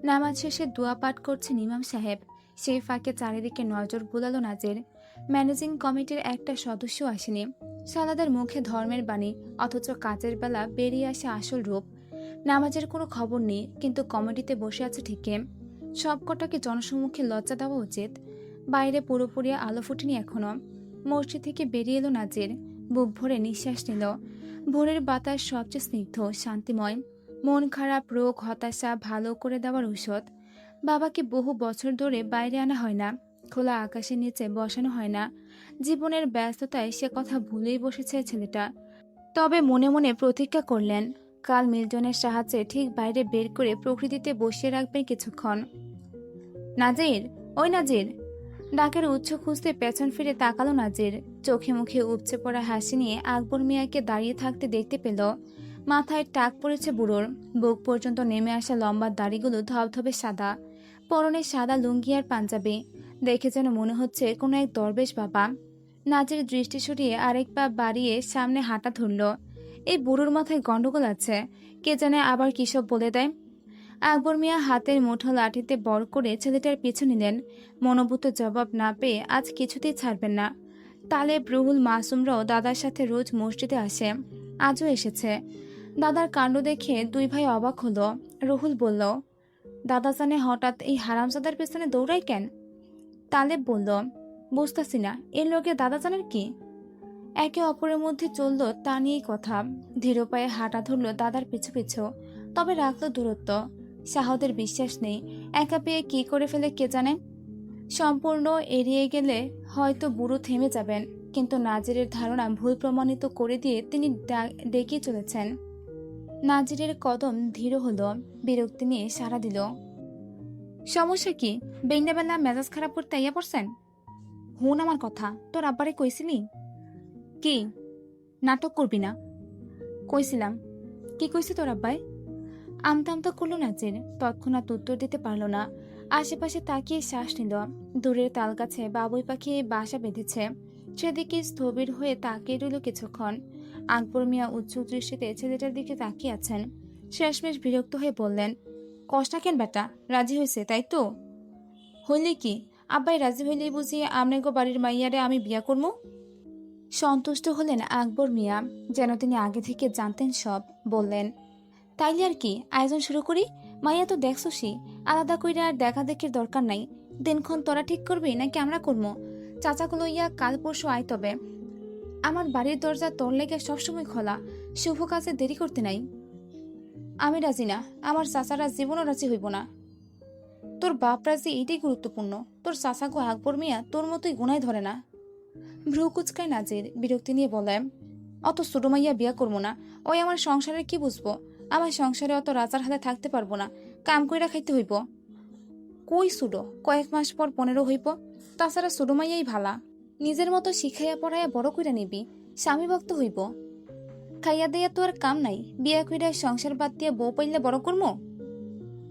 নামাজ শেষে দোয়া পাঠ করছেন ইমাম সাহেব। সেই ফাঁকে চারিদিকে নজর বুলালো নাজির। ম্যানেজিং কমিটির একটা সদস্য আসেনি। সালাদের মুখে ধর্মের বাণী, অথচ কাজের বেলা বেরিয়ে আসে আসল রূপ। নামাজের কোনো খবর নেই, কিন্তু কমিটিতে বসে আছে ঠিকই। সবকটাকে জনসম্মুখে লজ্জা দেওয়া উচিত। বাইরে পুরোপুরি আলো ফুটেনি এখনো। মসজিদ থেকে বেরিয়ে এলো নাজির। বুক ভরে নিঃশ্বাস নিল। ভোরের বাতাস সবচেয়ে স্নিগ্ধ, শান্তিময়। মন খারাপ, রোগ, হতাশা ভালো করে দেওয়ার ঔষধ। বাবাকে বহু বছর ধরে বাইরে আনা হয় না, খোলা আকাশের নিচে বসানো হয় না। জীবনের ব্যস্ততায় সে কথা ভুলেই বসেছে ছেলেটা। তবে মনে মনে প্রতিজ্ঞা করলেন, কাল মিল্টনের সাহায্যে ঠিক বাইরে বের করে প্রকৃতিতে বসিয়ে রাখবেন কিছুক্ষণ। নাজির, ওই নাজির! ডাকের উৎস খুঁজতে পেছন ফিরে তাকালো নাজির। চোখে মুখে উপচে পড়া হাসি নিয়ে আকবর মিয়াকে দাঁড়িয়ে থাকতে দেখতে পেল। মাথায় টাক পড়েছে বুড়োর। বুক পর্যন্ত নেমে আসা লম্বা দাড়িগুলো ধবধবে সাদা। পরনে সাদা লুঙ্গি আর পাঞ্জাবি। দেখে যেন মনে হচ্ছে কোনো এক দরবেশ বাবা। নাজির দৃষ্টি সরিয়ে আরেক পা বাড়িয়ে সামনে হাঁটা ধরল। এই বুড়োর মাথায় গন্ডগোল আছে, কে জানে আবার কিসব বলে দেয়। আকবর মিয়া হাতের মুঠো লাঠিতে বর করে ছেলেটার পিছু নিলেন। মনোভূত জবাব না পেয়ে আজ কিছুতেই ছাড়বেন না। তালেব, রুহুল, মাসুমরাও দাদার সাথে রোজ মসজিদে আসে। আজও এসেছে। দাদার কাণ্ড দেখে দুই ভাই অবাক হলো। রুহুল বলল, দাদা জানে হঠাৎ এই হারামজাদার পেছনে দৌড়ায় কেন? তালেব বলল, বুঝতেছি না, এর লোকে দাদা জানেন কি? একে অপরের মধ্যে চলল তা নিয়েই কথা। ধীর পায়ে হাঁটা ধরল দাদার পিছু পিছু। তবে রাখলো দূরত্ব। শাহদের বিশ্বাস নেই, একা পেয়ে কি করে ফেলে কে জানে। সম্পূর্ণ এড়িয়ে গেলে হয়তো বুড়ো থেমে যাবেন, কিন্তু নাজিরের ধারণা ভুল প্রমাণিত করে দিয়ে তিনি ডেকে চলেছেন। নাজিরের কদম ধীর হলো। বিরক্তি নিয়ে সাড়া দিল, সমস্যা কি? বেলা মেজাজ খারাপ করতে ইয়া পড়ছেন? হুন আমার কথা, তোর আব্বারে কইছিলি? কি? নাটক করবি না। কইছিলাম। কি কইছে তোর আব্বাই? আমতা আমতা করলো নাজির। তৎক্ষণাৎ উত্তর দিতে পারল না। আশেপাশে তাকিয়ে শ্বাস নিল। দূরের তাল গাছে বাবুই পাখি বাসা বেঁধেছে। সেদিকে স্থবির হয়ে তাকিয়ে রইল কিছুক্ষণ। আকবর মিয়া উৎসুক দৃষ্টিতে ছেলেটার দিকে তাকিয়ে আছেন। শেষমেশ বিরক্ত হয়ে বললেন, কষ্টা কেন বেটা, রাজি হয়েছে তাই তো? হইলে কি, আব্বাই রাজি হইলেই বুঝিয়ে আমনেগো বাড়ির মাইয়ারে আমি বিয়া করবো? সন্তুষ্ট হলেন আকবর মিয়া, যেন তিনি আগে থেকে জানতেন সব। বললেন, তাইলে আর কি, আয়োজন শুরু করি। মাইয়া তো দেখছসি, আলাদা কইরা আর দেখা দেখির দরকার নাই। দিনক্ষণ তোরা ঠিক করবি নাকি আমরা করবো? চাচাকে লইয়া কাল পরশু আয় তবে। আমার বাড়ির দরজা তোর লেগে সবসময় খোলা, শুভ কাজে দেরি করতে নাই। আমি রাজি না, আমার চাচারা জীবনও রাজি হইব না। তোর বাপ রাজি এইটাই গুরুত্বপূর্ণ। তোর চাচাগো আকবর মিয়া তোর মতোই গুনায় ধরে না। ভ্রু কুচকায় নাজির, বিরক্তি নিয়ে বলে, অত ছোট মাইয়া বিয়া করবো না। ওই আমার সংসারের কি বুঝবো? আমার সংসারে অত রাজার হাতে থাকতে পারবো না, কাম কইরা খাইতে হইব। কই সুডো, কয়েক মাস পর 15 হইব। তাছাড়া ছোট মাইয়াই ভালা, নিজের মতো শিখাইয়া পড়াইয়া বড় কইরা নিবি, স্বামী ভক্ত হইব। খাইয়া দিয়া তো আর কাম নাই, বিয়া কইরা সংসার বাদ দিয়ে বউ পাইলে বড় করমু।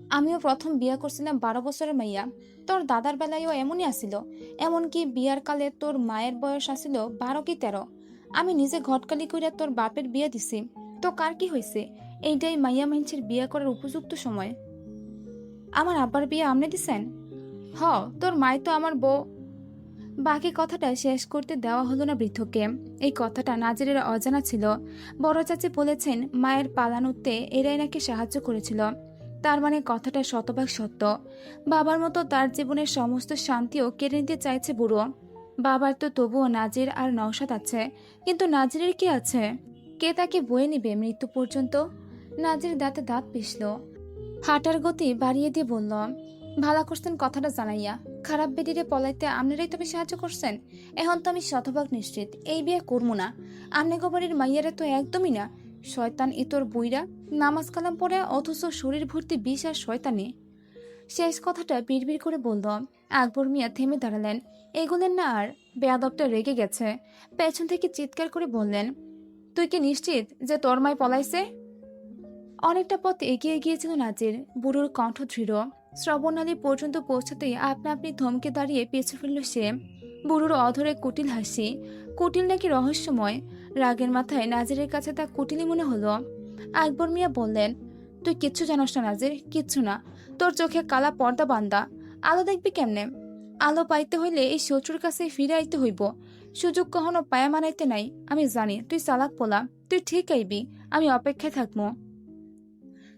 আমিও প্রথম বিয়া করছিলাম 12 বছরের মাইয়া, তোর দাদার বেলায়ও এমনই আসিল। এমনকি বিয়ার কালে তোর মায়ের বয়স আসিল 12 কি 13। আমি নিজে ঘটকালি কইরা তোর বাপের বিয়া দিছি। তো কার কি হয়েছে? এইটাই মাইয়া মাইনছের বিয়া করার উপযুক্ত সময়। আমার আব্বার বিয়ে আমনে দিছেন? হ, তোর মায় তো আমার বউ। বাকি কথাটা শেষ করতে দেওয়া হলো না বৃদ্ধকে। এই কথাটা নাজিরের অজানা ছিল। বড় চাচি বলেছেন মায়ের পালানোতে এরাই নাকি সাহায্য করেছিল। তার মানে কথাটা শতভাগ সত্য। বাবার মতো তার জীবনের সমস্ত শান্তিও কেড়ে নিতে চাইছে বুড়ো। বাবার তো তবুও নাজির আর নওশাদ আছে, কিন্তু নাজিরের কি আছে? কে তাকে বয়ে নিবে মৃত্যু পর্যন্ত? নাজির দাঁতে দাঁত পিষল, হাঁটার গতি বাড়িয়ে দিয়ে বলল, ভালা করছেন কথাটা জানাইয়া। খারাপ বেডিরে পলাইতে আপনারাই তবে সাহায্য করছেন। এখন তো আমি শতভাগ নিশ্চিত এই বিয়ে করবো না। আমনে গোবাড়ির মাইয়ারে তো একদমই না। শয়তান ইতর বুইরা নামাজ কালাম পড়ে, অথচ শরীর ভর্তি বিষ আর শয়তানি। শেষ কথাটা বিড়বিড় করে বলল। আকবর মিয়া থেমে দাঁড়ালেন। এগুলেন না আর। বেয়াদবটা রেগে গেছে। পেছন থেকে চিৎকার করে বললেন, তুই কি নিশ্চিত যে তোর মায় পলাইছে? অনেকটা পথ এগিয়ে গিয়েছিল নাজির। বুড়োর কণ্ঠ দৃঢ়। শ্রবণালী পর্যন্ত পৌঁছাতেই আপনা আপনি থমকে দাঁড়িয়ে পিছু ফেলল সে। বুড়োর অধরে কুটিল হাসি। কুটিল নাকি রহস্যময়? রাগের মাথায় নাজিরের কাছে তা কুটিলই মনে হলো। আকবর মিয়া বললেন, তুই কিচ্ছু জানোস না নাজির, কিচ্ছু না। তোর চোখে কালা পর্দা বান্দা। আলো দেখবি কেমনে? আলো পাইতে হইলে এই শত্রুর কাছে ফিরে আইতে হইব। সুযোগ কখনো পায়া মানাইতে নাই। আমি জানি তুই চালাক পোলা, তুই ঠিক আইবি। আমি অপেক্ষায় থাকবো।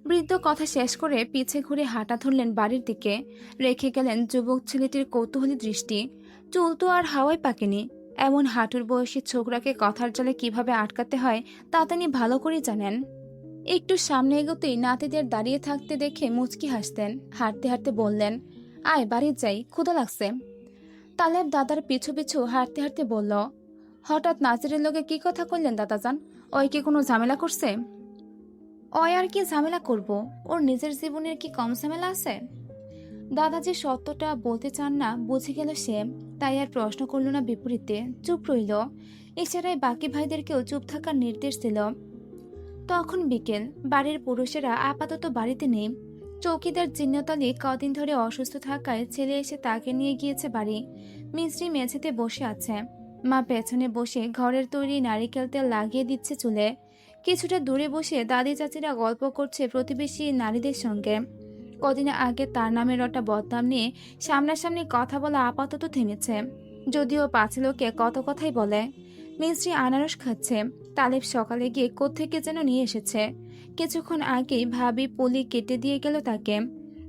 বৃদ্ধ কথা শেষ করে পিছে ঘুরে হাঁটা ধরলেন বাড়ির দিকে। রেখে গেলেন যুবক ছেলেটির কৌতূহলী দৃষ্টি। চুল তো আর হাওয়ায় পাকেনি। এমন হাঁটুর বয়সী ছোকরাকে কথার জালে কিভাবে আটকাতে হয় তা তিনি ভালো করে জানেন। একটু সামনে এগোতেই নাতিদের দাঁড়িয়ে থাকতে দেখে মুচকি হাসতেন। হাঁটতে হাঁটতে বললেন, আয় বাড়ি যাই, ক্ষুধা লাগছে। তালেব দাদার পিছু পিছু হাঁটতে হাঁটতে বলল, হঠাৎ নাজিরের লোকে কি কথা কইলেন দাদাজান? ওই কি কোনো ঝামেলা করছে? অয় আর কি ঝামেলা করব? ওর নিজের জীবনের কি কম ঝামেলা আছে? দাদা যে সত্যটা বলতে চান না বুঝে গেল সে। তাই আর প্রশ্ন করল না, বিপরীতে চুপ রইল। এছাড়াই বাকি ভাইদেরকেও চুপ থাকার নির্দেশ দিল। তখন বিকেল। বাড়ির পুরুষেরা আপাতত বাড়িতে নেই। চৌকিদার জিন্নতালি কদিন ধরে অসুস্থ থাকায় ছেলে এসে তাকে নিয়ে গিয়েছে বাড়ি। মিস্ত্রি মেঝেতে বসে আছে। মা পেছনে বসে ঘরের তৈরি নারিকেল তেল লাগিয়ে দিচ্ছে চুলে। কিছুটা দূরে বসে দাদি চাচিরা গল্প করছে প্রতিবেশী নারীদের সঙ্গে। কদিন আগে তার নামে রটা বদনাম নিয়ে সামনাসামনি কথা বলা আপাতত থেমেছে, যদিও পাঁচ লোকে কত কথাই বলে। মিস্ত্রি আনারস খাচ্ছে। তালেব সকালে গিয়ে কোত্থেকে যেন নিয়ে এসেছে। কিছুক্ষণ আগেই ভাবি পলি কেটে দিয়ে গেল তাকে।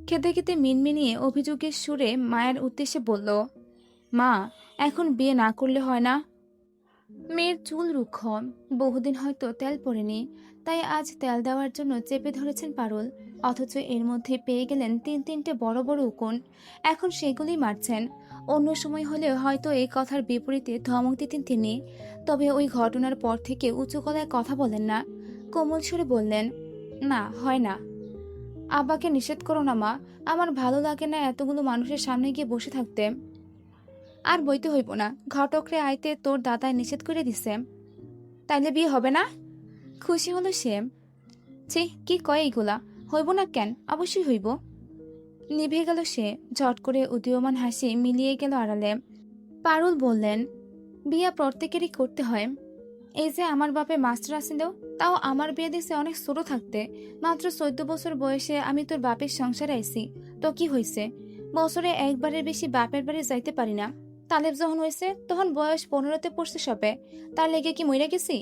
খেতে খেতে মিনমিনিয়ে অভিযোগের সুরে মায়ের উদ্দেশ্যে বলল, মা, এখন বিয়ে না করলে হয় না? মেয়ের চুল রুক্ষ, বহুদিন হয়তো তেল পড়েনি, তাই আজ তেল দেওয়ার জন্য চেপে ধরেছেন পারুল। অথচ এর মধ্যে পেয়ে গেলেন তিনটে বড় বড় উকুন। এখন সেগুলি মারছেন। অন্য সময় হলেও হয়তো এই কথার বিপরীতে ধমক দিতেন তিনি। তবে ওই ঘটনার পর থেকে উঁচু গলায় কথা বলেন না। কোমল সুরে বললেন, না, হয় না। আব্বাকে নিষেধ করো না মা, আমার ভালো লাগে না এতগুলো মানুষের সামনে গিয়ে বসে থাকতে। আর বইতে হইব না, ঘটকরে আইতে তোর দাদায় নিষেধ করে দিছে। তাইলে বিয়ে হবে না? খুশি হলো সে। ছি, কি কয় এইগুলা? হইব না কেন? অবশ্যই হইব। নিভে গেল সে। ঝট করে উদীয়মান হাসি মিলিয়ে গেল আড়ালে। পারুল বললেন, বিয়া প্রত্যেকেরই করতে হয়। এই যে আমার বাপে মাস্টার আসিল, তাও আমার বিয়ে দিছে অনেক ছোট থাকতে। মাত্র 14 বছর বয়সে আমি তোর বাপের সংসারে আইছি। তো কি হয়েছে? বছরে একবারের বেশি বাপের বাড়ি যাইতে পারি না। তালেব যখন হয়েছে তখন বয়স 15তে পড়ছে সবে। তার লেগে কি মইরা গেছি?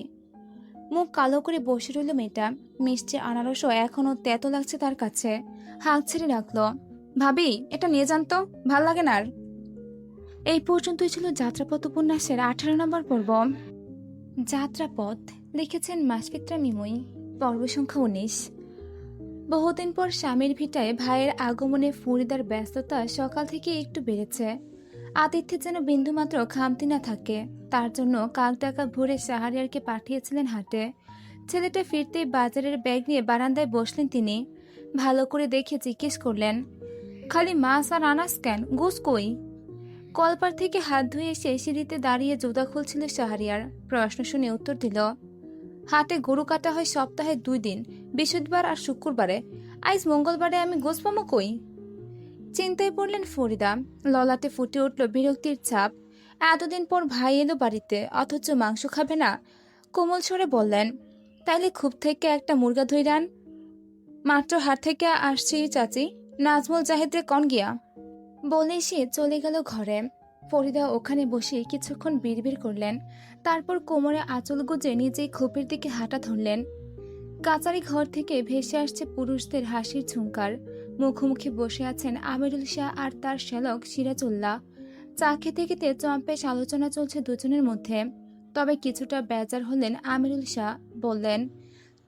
মুখ কালো করে বসে রইল মেয়েটা। মিষ্টি আনারসও এখনো তেতো লাগছে তার কাছে। হাঁক ছেড়ে রাখলো। ভাবি, এটা নিয়ে যান তো, ভাল লাগে না আর। এই পর্যন্তই ছিল যাত্রাপথ উপন্যাসের 18 নম্বর পর্ব। যাত্রাপথ লিখেছেন মাসফিত্রা মিমই। পর্ব সংখ্যা 19। বহুদিন পর স্বামীর ভিটায় ভাইয়ের আগমনে ফরিদার ব্যস্ততা সকাল থেকে একটু বেড়েছে। আতিথ্যে যেন বিন্দুমাত্র খামতি না থাকে। তার জন্য কাক টাকা ভরে শাহরিয়ারকে পাঠিয়েছিলেন হাটে। ছেলেটা ফিরতেই বাজারের ব্যাগ নিয়ে বারান্দায় বসলেন তিনি। ভালো করে দেখে জিজ্ঞেস করলেন, খালি মাছ আর আনাস কেন? গোস কই? কলপার থেকে হাত ধুয়ে এসে সিঁড়িতে দাঁড়িয়ে জুতা খুলছিল শাহরিয়ার। প্রশ্ন শুনে উত্তর দিল, হাটে গরু কাটা হয় সপ্তাহে 2 দিন, বৃহস্পতিবার আর শুক্রবারে। আজ মঙ্গলবারে আমি গোস পামো কই? চিন্তায় পড়লেন ফরিদা। ললাটে ফুটে উঠল বিরক্তির ছাপ। এতদিন পর ভাই এলো বাড়িতে, অথচ মাংস খাবে না। কোমল স্বরে বললেন, তাইলে খুব থেকে একটা মুরগা ধইরান। মাত্র হাট থেকে আসছি চাচি, নাজমুল জাহেদরে কন গিয়া। বলে সে চলে গেল ঘরে। ফরিদা ওখানে বসে কিছুক্ষণ বিড়বিড় করলেন, তারপর কোমরে আঁচল গুজে নিজেই খোপের দিকে হাঁটা ধরলেন। কাচারি ঘর থেকে ভেসে আসছে পুরুষদের হাসির ঝুঙ্কার। মুখোমুখি বসে আছেন আমিরুল শাহ আর তার শ্যালক সিরাজউল্লাহ। চা খেতে খেতে চম্পেশ আলোচনা চলছে দুজনের মধ্যে। তবে কিছুটা বেজার হলেন আমিরুল শাহ। বললেন,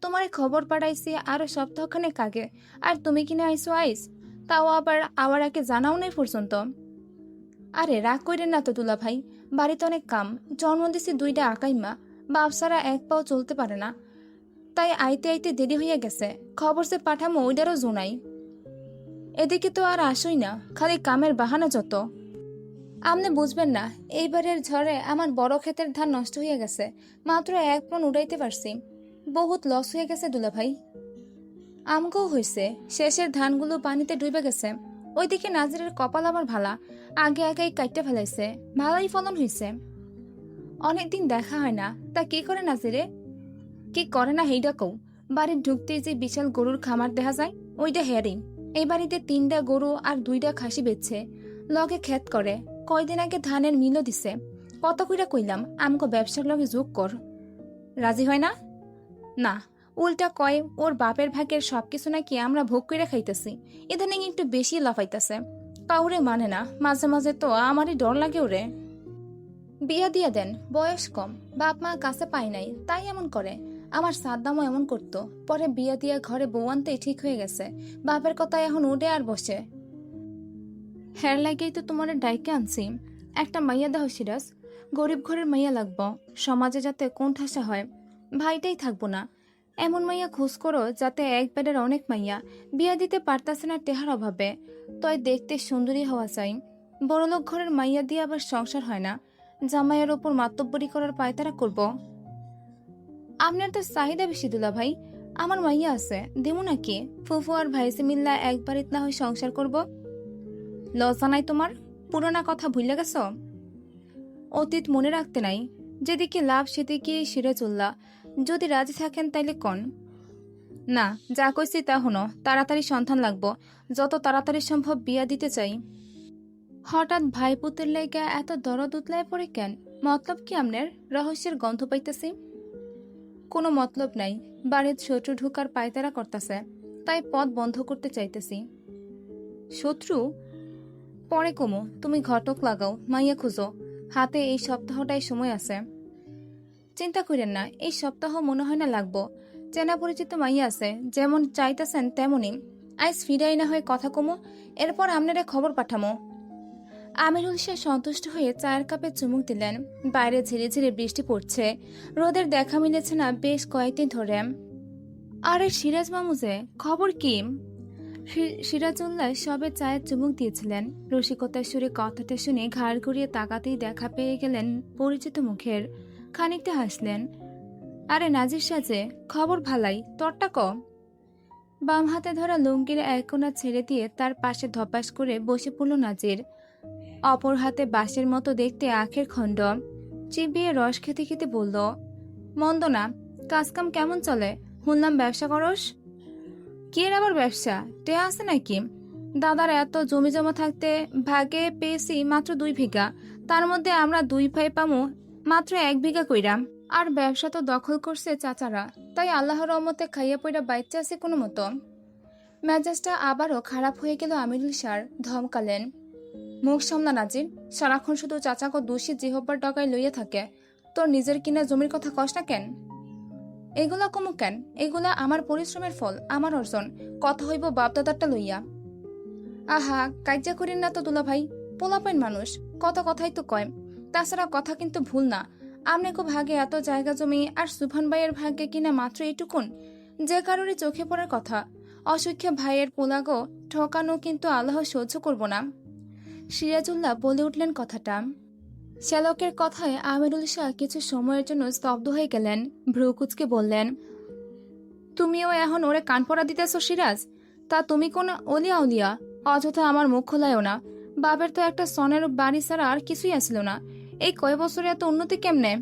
তোমার খবর পাঠাইছি আরো সপ্তাহখানেক আগে, আর তুমি কিনে আইসো আইস, তাও আবার আওয়ার আগে জানাও নাই পর্যন্ত। আরে রাগ কইরেন না তো দুলা ভাই, বাড়িতে অনেক কাম। জন্ম দিছি 2টা আকাইমা, বাপ সারা এক পাও চলতে পারে না, তাই আইতে আইতে দেরি হইয়া গেছে। খবর সে পাঠামো ওইটারও জোনাই। এদিকে তো আর আসই না, খালি কামের বাহানা যত। আপনি বুঝবেন না, এইবারের ঝড়ে আমার বড় ক্ষেতের ধান নষ্ট হয়ে গেছে, মাত্র 1 মণ উড়াইতে পারছি। বহুত লস হয়ে গেছে দুলা ভাই। আমগো হয়েছে, শেষের ধানগুলো পানিতে ডুবে গেছে। ওইদিকে নাজিরের কপাল আবার ভালা, আগে আগেই কাটতে ফেলাইছে, ভালাই ফলন হয়েছে। অনেকদিন দেখা হয় না, তা কি করে নাজিরে? কি করে না হেইডা কও। বাড়ির ঢুকতেই যে বিশাল গরুর খামার দেখা যায়, ওইটা হেয়ারিং। এই বাড়িতে 3টা গরু আর 2টা খাসি বেচছে, লগে ক্ষেত করে। কয়দিন আগে ধানের মিলও দিছে। কত কইরা কইলাম আমগো ব্যবসার লগে যোগ কর, রাজি হয় না। না, উল্টা কয় ওর বাপের ভাগের সবকিছু নাকি আমরা ভোগ করে খাইতেছি, ইদানিং একটু বেশি লাফাইতেছে। কাউরে মানে না, মাঝে মাঝে তো আমারই ডর লাগে ওরে। বিয়া দিয়া দেন, বয়স কম, বাপ মা কাছে পাই নাই, তাই এমন করে। আমার সাদ্দামও এমন করতো, পরে বিয়া দিয়া ঘরে বউ আনতেই ঠিক হয়ে গেছে। বাপের কথা এখন উঠে আর বসে। হ্যার লাগেই তো তোমার ডাইকে আনছি। একটা মাইয়া দেহ সিরাজ, গরিব ঘরের মাইয়া লাগবো, সমাজে যাতে কোণঠাসা হয়। ভাইটাই থাকবো না, এমন মাইয়া খোঁজ করো যাতে এক বেডের অনেক মাইয়া। বিয়া দিতে পারতাছে না টেহার অভাবে, তয় দেখতে সুন্দরী হওয়া চাই। বড়লোক ঘরের মাইয়া দিয়ে আবার সংসার হয় না, জামাইয়ের ওপর মাতব্বরি করার পায়তারা করব। আপনার তো চাহিদা বেশি দুলা ভাই। আমার মাইয়া আছে, দেবো নাকি? ফুফু আর ভাইসে মিল্লা একবারিত না হয় সংসার করব। লজ্জা নাই তোমার? পুরোনা কথা ভুলে গেছ? অতীত মনে রাখতে নাই? যেদিকে লাভ সেদিকে সিরাজউল্লাহ। যদি রাজি থাকেন তাইলে কন। না, যা কইছি তা হনো, তাড়াতাড়ি সন্তান লাগবো, যত তাড়াতাড়ি সম্ভব বিয়া দিতে চাই। হঠাৎ ভাইপুতের লাইগা এত দরদ উতলায় পড়ে কেন? মতলব কি আমনের? রহস্যের গন্ধ পাইতেছি। কোনো মতলব নাই, বাড়ির শত্রু ঢুকার পায়তারা করতেছে, তাই পথ বন্ধ করতে চাইতেছি। শত্রু? পরে কমো, তুমি ঘটক লাগাও, মাইয়া খুঁজো। হাতে এই সপ্তাহটাই সময় আছে। চিন্তা করেন না, এই সপ্তাহ মনে হয় না লাগবো। চেনা পরিচিত মাইয়া আছে, যেমন চাইতেছেন তেমনই। আইস ফিরাই না হয় কথা কমো, এরপর আপনারা খবর পাঠামো। আমিরুল শাহ সন্তুষ্ট হয়ে চায়ের কাপে চুমুক দিলেন। বাইরে ঝিরে ঝিরে বৃষ্টি পড়ছে, রোদের দেখা মিলেছে না বেশ কয়েকদিন ধরে। আরে সিরাজ মামু যে, খবর কি? সিরাজউল্লাহ সবে চায়ের চুমুক দিয়েছিলেন। রসিকতার সুরে কথাটা শুনে ঘাড় ঘুরিয়ে তাকাতেই দেখা পেয়ে গেলেন পরিচিত মুখের। খানিকটা হাসলেন। আরে নাজির সাজে, খবর ভালাই, তোরটা ক। বাম হাতে ধরা লুঙ্গির এক কোণা ছেড়ে দিয়ে তার পাশে ধপাস করে বসে পড়ল নাজির। অপর হাতে বাঁশের মতো দেখতে আখের খণ্ড চিবিয়ে রস খেতে খেতে বলল, মন্দ না। কাজকাম কেমন চলে? শুনলাম ব্যবসা করস। কি এর আবার ব্যবসা? টে আছে নাকি? দাদার এত জমি জমা থাকতে ভাগে পেয়েছি মাত্র 2 বিঘা, তার মধ্যে আমরা 2 ভাই পামু মাত্র 1 বিঘা কইরাম। আর ব্যবসা তো দখল করছে চাচারা, তাই আল্লাহর রহমতে খাইয়া পইরা বাইচ্চা আছে কোনো মতো। মেজাজটা আবারও খারাপ হয়ে গেল আমিরুল শাহর। ধমকালেন, মুখ সামলা নাজির, সারাক্ষণ শুধু চাচাকে দোষী জিহব্বার ডগায় লইয়া থাকে। তোর নিজের কিনা জমির কথা কস না কেন? এগুলা কমু কেন? এগুলা আমার পরিশ্রমের ফল, আমার অর্জন। কথা হইব বাপদাদারটা লইয়া। আহা, কাজ্যা করিন না তো দুলা ভাই, পোলাপাইন মানুষ, কত কথাই তো কয়। তাছাড়া কথা কিন্তু ভুল না, আমনেকো ভাগে এত জায়গা জমি, আর সুফান ভাইয়ের ভাগ্যে কিনা মাত্র এইটুকুন। যে কারোরই চোখে পড়ার কথা। অসুখ্যা ভাইয়ের পোলাগো ঠকানো কিন্তু আল্লাহ সহ্য করব না। সিরাজউল্লাহ বলে উঠলেন কথাটা। শ্যালকের কথায় আমিরুল শাহ কিছু সময়ের জন্য স্তব্ধ হয়ে গেলেন। ভ্রুকুচকে বললেন, তুমিও এখন ওরে কান পড়া দিতেছ সিরাজ? তা তুমি কোন অলিয়া উলিয়া? অযথা আমার মুখ খোলায়ও না। বাপের তো একটা সনের বাড়ি ছাড়া আর কিছুই আসছিল না। এই কয় বছরে এত উন্নতি কেমনে?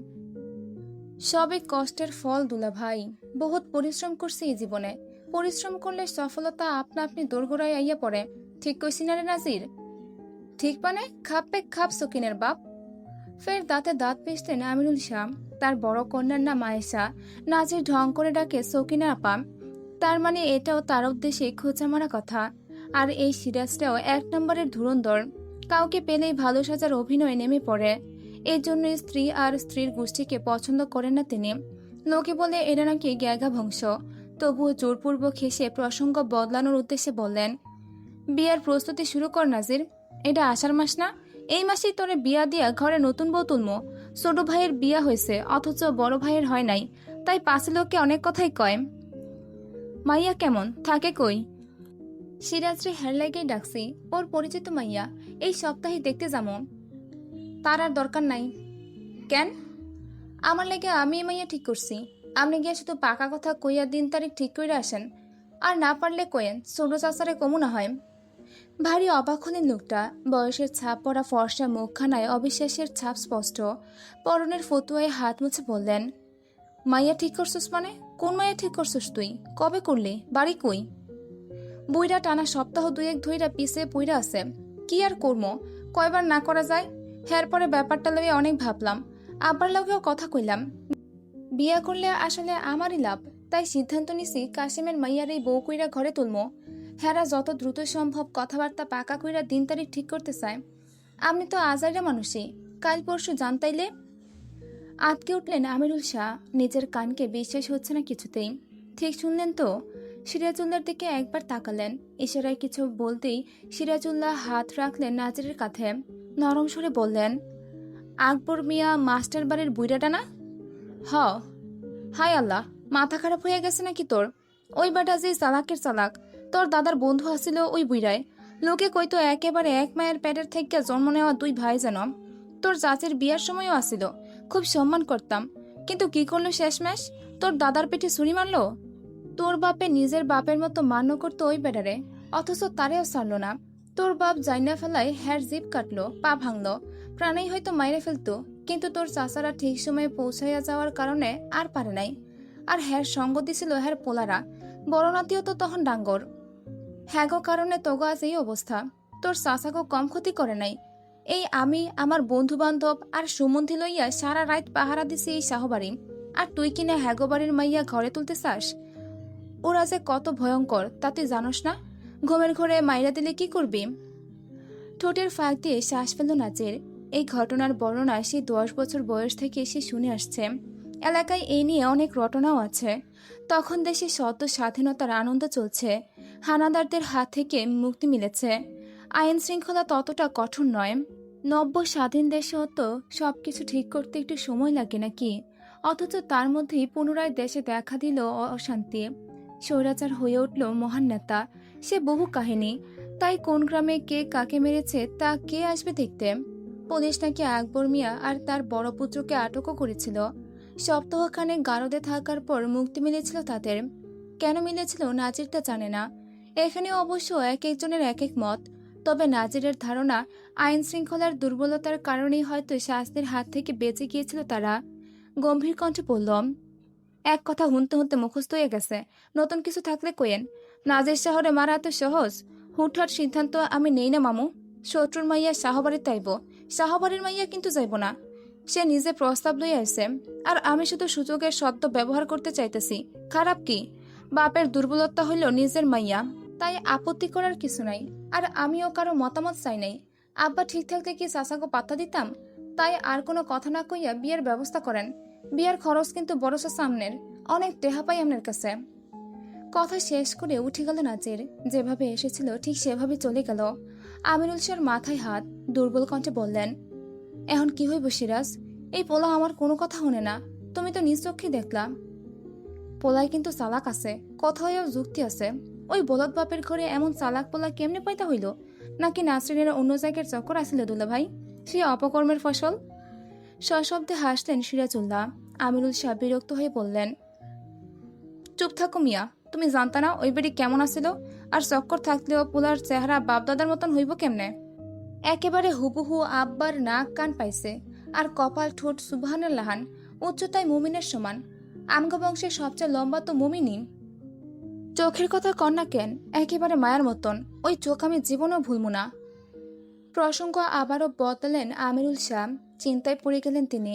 সবে কষ্টের ফল দুলা ভাই। বহুত পরিশ্রম করছে এই জীবনে। পরিশ্রম করলে সফলতা আপনা আপনি দোরগোড়ায় আইয়া পড়ে। ঠিক কইছি না রে নাজির? ঠিক মানে খাপে খাপ সকিনের বাপ। ফের দাঁতে দাঁত পিষলেন আমিরুল শাহ। তার বড় কন্যার নাম আয়েশা। নাজির ঢং করে ডাকে সকিনা আপা। তার মানে এটাও তার উদ্দেশ্যে খোঁচা মারা কথা। আর এই সিরাজটাও এক নম্বরের ধুরন্ধর। কাউকে পেলেই ভালো সাজার অভিনয়ে নেমে পড়ে। এর জন্য স্ত্রী আর স্ত্রীর গোষ্ঠীকে পছন্দ করেন না তিনি। লোকে বলে এরা নাকি গ্যাগা বংশ। তবুও জোরপূর্বক হেসে প্রসঙ্গ বদলানোর উদ্দেশ্যে বললেন, বিয়ার প্রস্তুতি শুরু কর নাজির। এটা আষাঢ় মাস না? এই মাসেই তোরে বিয়া দিয়া ঘরে নতুন বউ তুলমো। ছোট ভাইয়ের বিয়া হয়েছে, অথচ বড় ভাইয়ের হয় নাই। তাই পাশে লোকে অনেক কথাই কয়। মাইয়া কেমন থাকে কই? সিরাজরে হের লাগেই ডাকছি। ওর পরিচিত মাইয়া। এই সপ্তাহে দেখতে যাবো। তার আর দরকার নাই। কেন? আমার লাগে আমি এই মাইয়া ঠিক করছি। আপনি গিয়ে শুধু পাকা কথা কইয়া দিন তারিখ ঠিক করে আসেন। আর না পারলে কয়েন ছোট চাচারে কমু না হয়। ভারী অবাক হলেন লোকটা। বয়সের ছাপ পড়া ফর্সা মুখখানায় অবিশ্বাসের ছাপ স্পষ্ট। পরনের ফতুয়ায় হাত মুছে বললেন, মাইয়া ঠিক করছিস মানে? কোন মাইয়া ঠিক করছিস তুই? কবে করলি? বাড়ি কই? বুইরা টানা সপ্তাহ দুয়েক ধইরা পিছে পুইরা আছে। কি আর করমো? কয়বার না করা যায়? হের পরে ব্যাপারটা লইয়া অনেক ভাবলাম। আব্বার লগেও কথা কইলাম। বিয়া করলে আসলে আমারই লাভ। তাই সিদ্ধান্ত নিছি কাশিমের মাইয়ার এই বউ কইরা ঘরে তুলমো। হেরা যত দ্রুত সম্ভব কথাবার্তা পাকা কইরা দিন তারিখ ঠিক করতে চায়। আপনি তো আজাইরা মানুষই। কাল পরশু জানতাইলে। আটকে উঠলেন আমিরুল শাহ। নিজের কানকে বিশ্বাস হচ্ছে না কিছুতেই। ঠিক শুনলেন তো? সিরাজুল্লাহর দিকে একবার তাকালেন। ইশারায় কিছু বলতেই সিরাজুল্লাহ হাত রাখলেন নাজিরের কাঁধে। নরম সুরে বললেন, আকবর মিয়া মাস্টার বাড়ির বুইড়াটা না? হ। হায় আল্লাহ, মাথা খারাপ হয়ে গেছে নাকি তোর? ওই বেটা যে চালাকের চালাক। তোর দাদার বন্ধু আসিল ওই বুইড়ায়। লোকে কইতো একেবারে এক মায়ের পেটের থেকে জন্ম নেওয়া দুই ভাই যেন। তোর চাচির বিয়ার সময়ও আসিল। খুব সম্মান করতাম। কিন্তু কি করলো শেষমেশ? তোর দাদার পেটে ছুরি মারলো। তোর বাপে নিজের বাপের মতো মান্য করতো ওই বেটারে, অথচ তারেও ছাড়লো না। তোর বাপ জাইনা ফেলায় হ্যার জিপ কাটলো, পা ভাঙলো, প্রাণেই হয়তো মাইরে ফেলতো। কিন্তু তোর চাচারা ঠিক সময়ে পৌঁছাইয়া যাওয়ার কারণে আর পারে নাই। আর হ্যার সঙ্গ দিছিল হ্যার পোলারা। বড় নাতিও তো তখন ডাঙ্গর। হ্যাগো কারণে তোগো আজ এই অবস্থা। তোর চাচাগো কম ক্ষতি করে নাই। এই আমি, আমার বন্ধু বান্ধব আর সুমন্থি লইয়া সারা রাত পাহারা দিছি এই শাহবাড়ি। আর তুই কিনা হ্যাগো বাড়ির মাইয়া ঘরে তুলতে চাস? ওরা যে কত ভয়ঙ্কর তা তুই জানোস না? ঘুমের ঘরে মাইরা দিলে কি করবি? ঠোঁটের ফাঁক দিয়ে শ্বাস ফেল নাচের। এই ঘটনার বর্ণনা সে 10 বছর বয়স থেকে সে শুনে আসছে। এলাকায় এই নিয়ে অনেক রটনাও আছে। তখন দেশে সদ্য স্বাধীনতার আনন্দ চলছে। হানাদারদের হাত থেকে মুক্তি মিলেছে। আইন শৃঙ্খলা ততটা কঠোর নয়। নব্য স্বাধীন দেশেও তো সবকিছু ঠিক করতে একটু সময় লাগে নাকি? অথচ তার মধ্যেই পুনরায় দেশে দেখা দিল অশান্তি। স্বৈরাচার হয়ে উঠল মহান নেতা। সে বহু কাহিনী। তাই কোন গ্রামে কে কাকে মেরেছে তা কে আসবে দেখতে? পুলিশ নাকি আকবর মিয়া আর তার বড় পুত্রকে আটকও করেছিল। সপ্তাহখানেক গারদে থাকার পর মুক্তি মিলেছিল তাদের। কেন মিলেছিল নাজির তা জানে না। এখানে অবশ্য এক একজনের এক এক মত। তবে নাজিরের ধারণা, আইন শৃঙ্খলার দুর্বলতার কারণেই হয়তো শাস্তির হাত থেকে বেঁচে গিয়েছিল তারা। গম্ভীর কণ্ঠে বলল, এক কথা হুনতে হুনতে মুখস্থ হয়ে গেছে। নতুন কিছু থাকলে কইেন। নাজির শহরে মারা এত সহজ? হুটহাট সিদ্ধান্ত আমি নেই না মামু। শত্রুর মাইয়া শাহবাড়ির তাইব, শাহবাড়ির মাইয়া কিন্তু যাইব না। সে নিজে প্রস্তাব লইয়া আসে, আর আমি শুধু সুযোগের সদ্য ব্যবহার করতে চাইতেছি। খারাপ কি? বাপের দুর্বলতা হইল নিজের মাইয়া, তাই আপত্তি করার কিছু নাই। আর আমিও কারো মতামত চাই নাই। আব্বা ঠিক থাকলে কি চাচাকে পাত্তা দিতাম? তাই আর কোনো কথা না কইয়া বিয়ের ব্যবস্থা করেন। বিয়ার খরচ কিন্তু বড় সামনের। অনেক টেহা পাই আপনার কাছে। কথা শেষ করে উঠে গেল নাজির। যেভাবে এসেছিল ঠিক সেভাবে চলে গেল। আমিরুল শাহর মাথায় হাত। দুর্বল কণ্ঠে বললেন, এখন কি হইব সিরাজ? এই পোলা আমার কোনো কথা শুনে না। তুমি তো নিজ চোখে দেখলাম। পোলায় কিন্তু চালাক আছে, কথায়ও যুক্তি আছে। ওই বলদ বাপের ঘরে এমন চালাক পোলা কেমনে পাইতা হইল? নাকি নাসরিনের অন্য জায়গার চক্কর আসিল দুলা ভাই? সে অপকর্মের ফসল। সশব্দে হাসলেন সিরাজুল্লাহ। আমিরুল শাহ বিরক্ত হয়ে বললেন, চুপ থাকো মিয়া, তুমি জানতা না ওই বেড়ি কেমন আছিল? আর চক্কর থাকলেও পোলার চেহারা বাপদাদার মতন হইব কেমনে? একেবারে হুবহু আব্বার নাক কান পাইছে, আর কপাল ঠোঁট সুবহানাল্লাহান, উচ্চতায় মুমিনের সমান। আমগো বংশের সবচেয়ে লম্বা তো মুমিনই। চোখের কথা কন্যা কেন, একেবারে মায়ের মতন, ওই চোখ আমি জীবনেও ভুলবো না। প্রসঙ্গ আবারও বদলেন আমিরুল শাহ। চিন্তায় পড়ে গেলেন তিনি।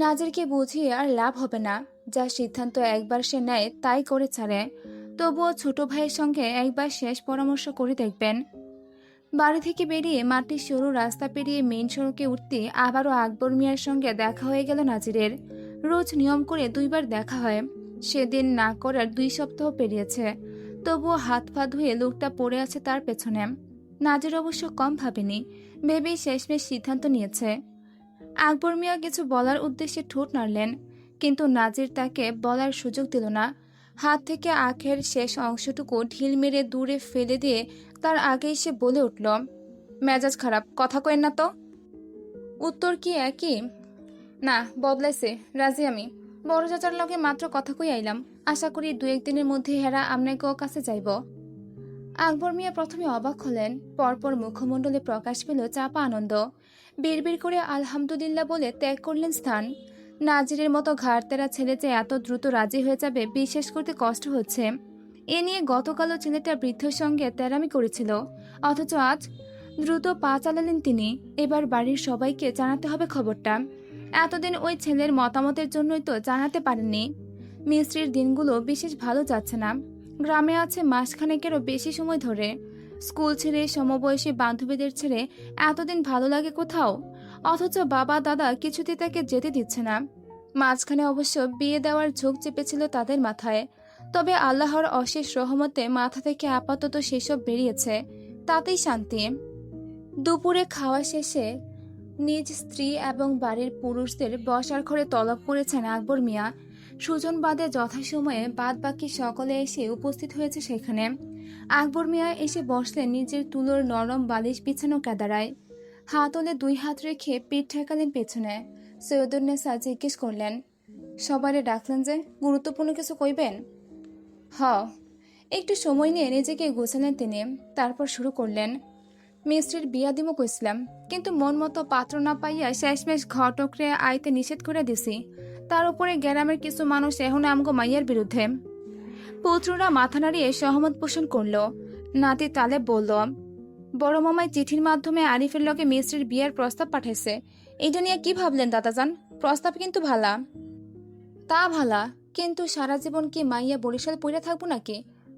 নাজিরকে বুঝিয়ে আর লাভ হবে না, যা সিদ্ধান্ত একবার সে নেয় তাই করে ছাড়ে। তবুও ছোট ভাইয়ের সঙ্গে একবার শেষ পরামর্শ করে দেখবেন। বাড়ি থেকে বেরিয়ে মাটির সরু রাস্তা পেরিয়ে মেইন সড়কে উঠতে আবারও আকবর মিয়ার সঙ্গে দেখা হয়ে গেল নাজিরের। রোজ নিয়ম করে 2বার দেখা হয়, সেদিন না করার 2 সপ্তাহ পেরিয়েছে। তবুও হাত পা ধুয়ে লোকটা পড়ে আছে তার পেছনে। নাজির অবশ্য কম ভাবেনি, ভেবেই শেষমেশ সিদ্ধান্ত নিয়েছে। আকবর মিয়া কিছু বলার উদ্দেশ্যে ঠোঁট নাড়লেন, কিন্তু নাজির তাকে বলার সুযোগ দিল না। হাত থেকে আখের শেষ অংশটুকু ঢিল মেরে দূরে ফেলে দিয়ে তার আগেই সে বলে উঠল, মেজাজ খারাপ, কথা কয়েন না তো। উত্তর কি একই? না, বদলাইছে, রাজি আমি। বড় চাচার লগে মাত্র কথা কই আইলাম, আশা করি 2-1 দিনের মধ্যে হেরা আপনাকেও কাছে যাইব। আকবর মিয়া প্রথমে অবাক হলেন, পরপর মুখমণ্ডলে প্রকাশ পেল চাপা আনন্দ। বিড়বিড় করে আলহামদুলিল্লাহ বলে ত্যাগ করলেন স্থান। নাজিরের মতো ঘাড়তেরা ছেলে যে এত দ্রুত রাজি হয়ে যাবে বিশ্বাস করতে কষ্ট হচ্ছে। এ নিয়ে গতকালও ছেলেটা বৃদ্ধর সঙ্গে তেরামি করেছিল, অথচ আজ দ্রুত পা চালালেন তিনি। এবার বাড়ির সবাইকে জানাতে হবে খবরটা। এতদিন ওই ছেলের মতামতের জন্যই তো জানাতে পারেননি। মিস্ত্রির দিনগুলো বিশেষ ভালো যাচ্ছে না। গ্রামে আছে মাসখানেকেরও বেশি সময় ধরে। স্কুল ছেড়ে সমবয়সী বান্ধবীদের ছেড়ে এতদিন ভালো লাগে কোথাও, অথচ বাবা দাদা কিছুতে তাকে যেতে দিচ্ছে না। মাঝখানে অবশ্য বিয়ে দেওয়ার ঝোঁক চেপেছিল তাদের মাথায়, তবে আল্লাহর অশেষ রহমতে মাথা থেকে আপাতত সেসব বেরিয়েছে, তাতেই শান্তি। দুপুরে খাওয়া শেষে নিজ স্ত্রী এবং বাড়ির পুরুষদের বসার ঘরে তলব করেছেন আকবর মিয়া। সুজন বাদে যথাসময়ে বাদ বাকি সকলে এসে উপস্থিত হয়েছে সেখানে। আকবর মিয়া এসে বসলেন নিজের তুলোর নরম বালিশ বিছানো কেদারায়। হাতলে 2 হাত রেখে পিঠ ঠেকালেন পেছনে। সৈয়দুন্নেসা জিজ্ঞেস করলেন, সবারে ডাকলেন যে, গুরুত্বপূর্ণ কিছু কইবেন? হ। একটু সময় নিয়ে নিজেকে গোছালেন তিনি, তারপর শুরু করলেন, মিস্ত্রির বিয়া দিমো কইছিলাম, কিন্তু মন মতো পাত্র না পাইয়া শেষমেশ ঘটকরে আইতে নিষেধ করে দিছি। তার উপরে গ্রামের কিছু মানুষ এখন আমগো মাইয়ার বিরুদ্ধে। পুত্ররা মাথা নাড়িয়ে সহমত পোষণ করল। নাতি তালে বলল, বড় মামাই চিঠির মাধ্যমে আরিফের লগে মিস্ত্রির বিয়ের প্রস্তাব পাঠাইছে। এইটা নিয়ে কি ভাবলেন দাদাজান? প্রস্তাব কিন্তু ভালা। তা ভালা, কিন্তু সারা জীবন কি মাইয়া বরিশাল পইরা থাকবো নাকি?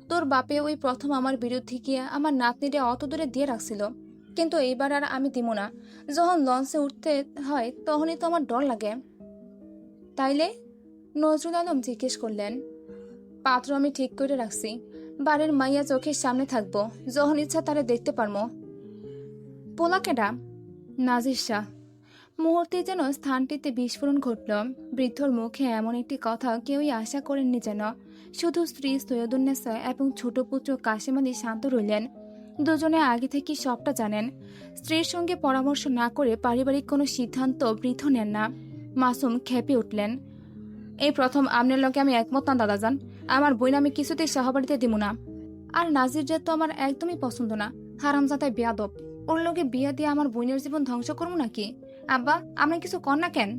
তোর বাপে ওই প্রথম আমার বিরুদ্ধে গিয়ে আমার নাতনিরে অত দূরে দিয়ে রাখছিল, কিন্তু এইবার আর আমি দিব না। যখন লঞ্চে উঠতে হয় তখনই তো আমার ডর লাগে। তাইলে? নজরুল আলম জিজ্ঞেস করলেন। পাত্র আমি ঠিক করে রাখছি, বাড়ির মাইয়া চোখের সামনে থাকবো, যখন ইচ্ছা তারে দেখতে পারবো। পোলাকেডা? নাজির শাহ। মুহূর্তে যেন স্থানটিতে বিস্ফোরণ ঘটল। বৃদ্ধর মুখে এমন একটি কথা কেউই আশা করেননি যেন। শুধু স্ত্রী সৈয়দুন্নেসা এবং ছোট পুত্র কাশেম আলী শান্ত রইলেন। দুজনে আগে থেকে সবটা জানেন। স্ত্রীর সঙ্গে পরামর্শ না করে পারিবারিক কোনো সিদ্ধান্ত বৃদ্ধ নেন না। মাসুম খেপে উঠলেন, এই প্রথম আমনের লগে আমি একমত না দাদাজান। আমার বইন আমি কিছুতেই সহবাড়িতে দিব না। আর নাজিরটা তো আমার একদমই পছন্দ না, হারামজাদায় বেয়াদব। ওর লগে বিয়া দিয়ে আমার বোনের জীবন ধ্বংস করবো নাকি? আব্বা, আমরা কিছু কর না কেন?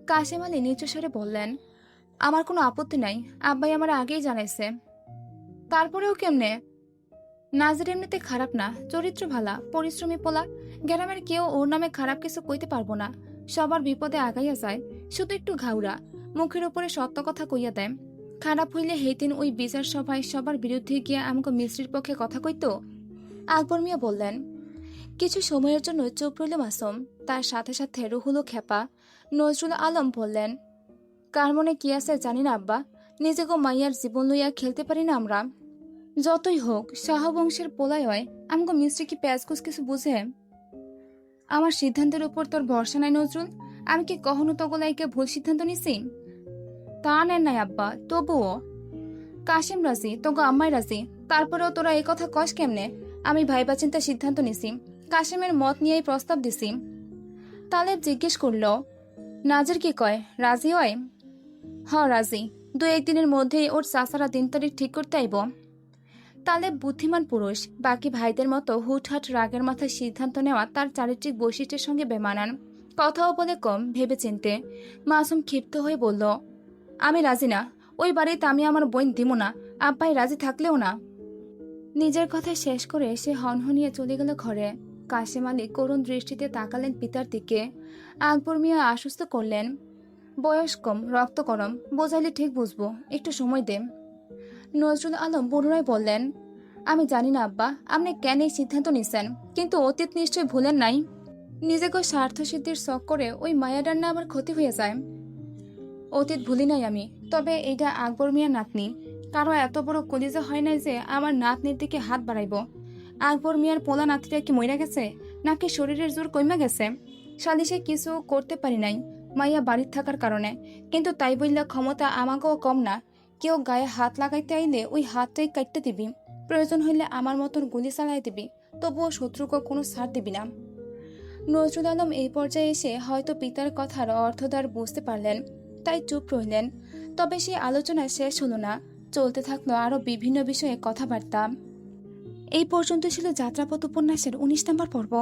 কাশেম আলী নিচু স্বরে বললেন, আমার কোনো আপত্তি নাই, আব্বাই আমার আগেই জানাইছে। তারপরেও কেমনে? নাজির এমনিতে খারাপ না, চরিত্র ভালা, পরিশ্রমী পোলা। গ্রামের কেউ ওর নামে খারাপ কিছু কইতে পারবো না। সবার বিপদে আগাইয়া যায়, শুধু একটু ঘাউরা, মুখের উপরে সত্য কথা কইয়া দেয়। খারাপ হইলে হেতিন ওই বিচার সভায় সবার বিরুদ্ধে গিয়া আমাকে মিস্ত্রির পক্ষে কথা কইতো। আকবর মিয়া বললেন। কিছু সময়ের জন্য চুপ রইল মাসুম, তার সাথে সাথে রুহুলও খেপা। নজরুল আলম বললেন, কার মনে কি আছে জানি না আব্বা, নিজেকে মাইয়ার জীবন লইয়া খেলতে পারি না আমরা। যতই হোক শাহবংশের পোলাই হয়, আমাকে মিস্ত্রি কি প্যাঁচকুচ কিছু বুঝে? আমার সিদ্ধান্তের উপর তোর ভরসা নাই নজরুল? আমি কি কখনো তগলাইকে ভুল সিদ্ধান্ত নিছি? তা নেন নাই আব্বা, তবুও। কাশিম রাজি, তোগো আম্মাই রাজি, তারপরেও তোরা এই কথা কস কেমনে? আমি ভাইবা চিন্তা সিদ্ধান্ত নিছি, কাশিমের মত নিয়েই প্রস্তাব দিছি। তালেব জিজ্ঞেস করল, নাজের কি কয়, রাজি হয়? রাজি। 2-1 দিনের মধ্যেই ওর চাচারা দিন তারিখ ঠিক করতে আইব। তাহলে বুদ্ধিমান পুরুষ, বাকি ভাইদের মতো হুটহাট রাগের মাথায় সিদ্ধান্ত নেওয়া তার চারিত্রিক বৈশিষ্ট্যের সঙ্গে বেমানান। কথাও বলে কম, ভেবে চিনতে। মাসুম ক্ষিপ্ত হয়ে বলল, আমি রাজি না। ওই বাড়িতে আমি আমার বোন দিব না, আব্বাই রাজি থাকলেও না। নিজের কথা শেষ করে সে হনহনিয়ে চলে গেল ঘরে। কাশেম আলী করুণ দৃষ্টিতে তাকালেন পিতার দিকে। আকবর মিয়া আশ্বস্ত করলেন, বয়স কম, রক্ত গরম, বোঝাইলে ঠিক বুঝবো, একটু সময় দে। নজরুল আলম পুনরায় বললেন, আমি জানি না আব্বা আপনি কেন এই সিদ্ধান্ত নিছেন, কিন্তু অতীত নিশ্চয়ই ভুলেন নাই। নিজেকে স্বার্থ সিদ্ধির শখ করে ওই মায়াডার না আমার ক্ষতি হয়ে যায়। অতীত ভুলি নাই আমি, তবে এইটা আকবর মিয়ার নাতনি। কারো এত বড় কলিজা হয় নাই যে আমার নাতনির দিকে হাত বাড়াইব। আকবর মিয়ার পোলা নাতিটা কি মইরা গেছে, নাকি শরীরের জোর কইমা গেছে? সালিশে কিছু করতে পারি নাই মাইয়া বাড়ির থাকার কারণে, কিন্তু তাই বললা ক্ষমতা আমাকেও কম না। কেউ গায়ে হাত লাগাইতে আইলে ওই হাতটাই কাটতে দিবি, প্রয়োজন হইলে আমার মতন গুলি চালাই দিবি, তবুও শত্রুকে কোনো ছাড় দিবি না। নজরুল আলম এই পর্যায়ে এসে হয়তো পিতার কথার অর্থদ্বার বুঝতে পারলেন, তাই চুপ রইলেন। তবে সেই আলোচনা শেষ হলো না, চলতে থাকলো আরো বিভিন্ন বিষয়ে কথাবার্তা। এই পর্যন্ত ছিল যাত্রাপথ উপন্যাসের 19 নম্বর পর্ব।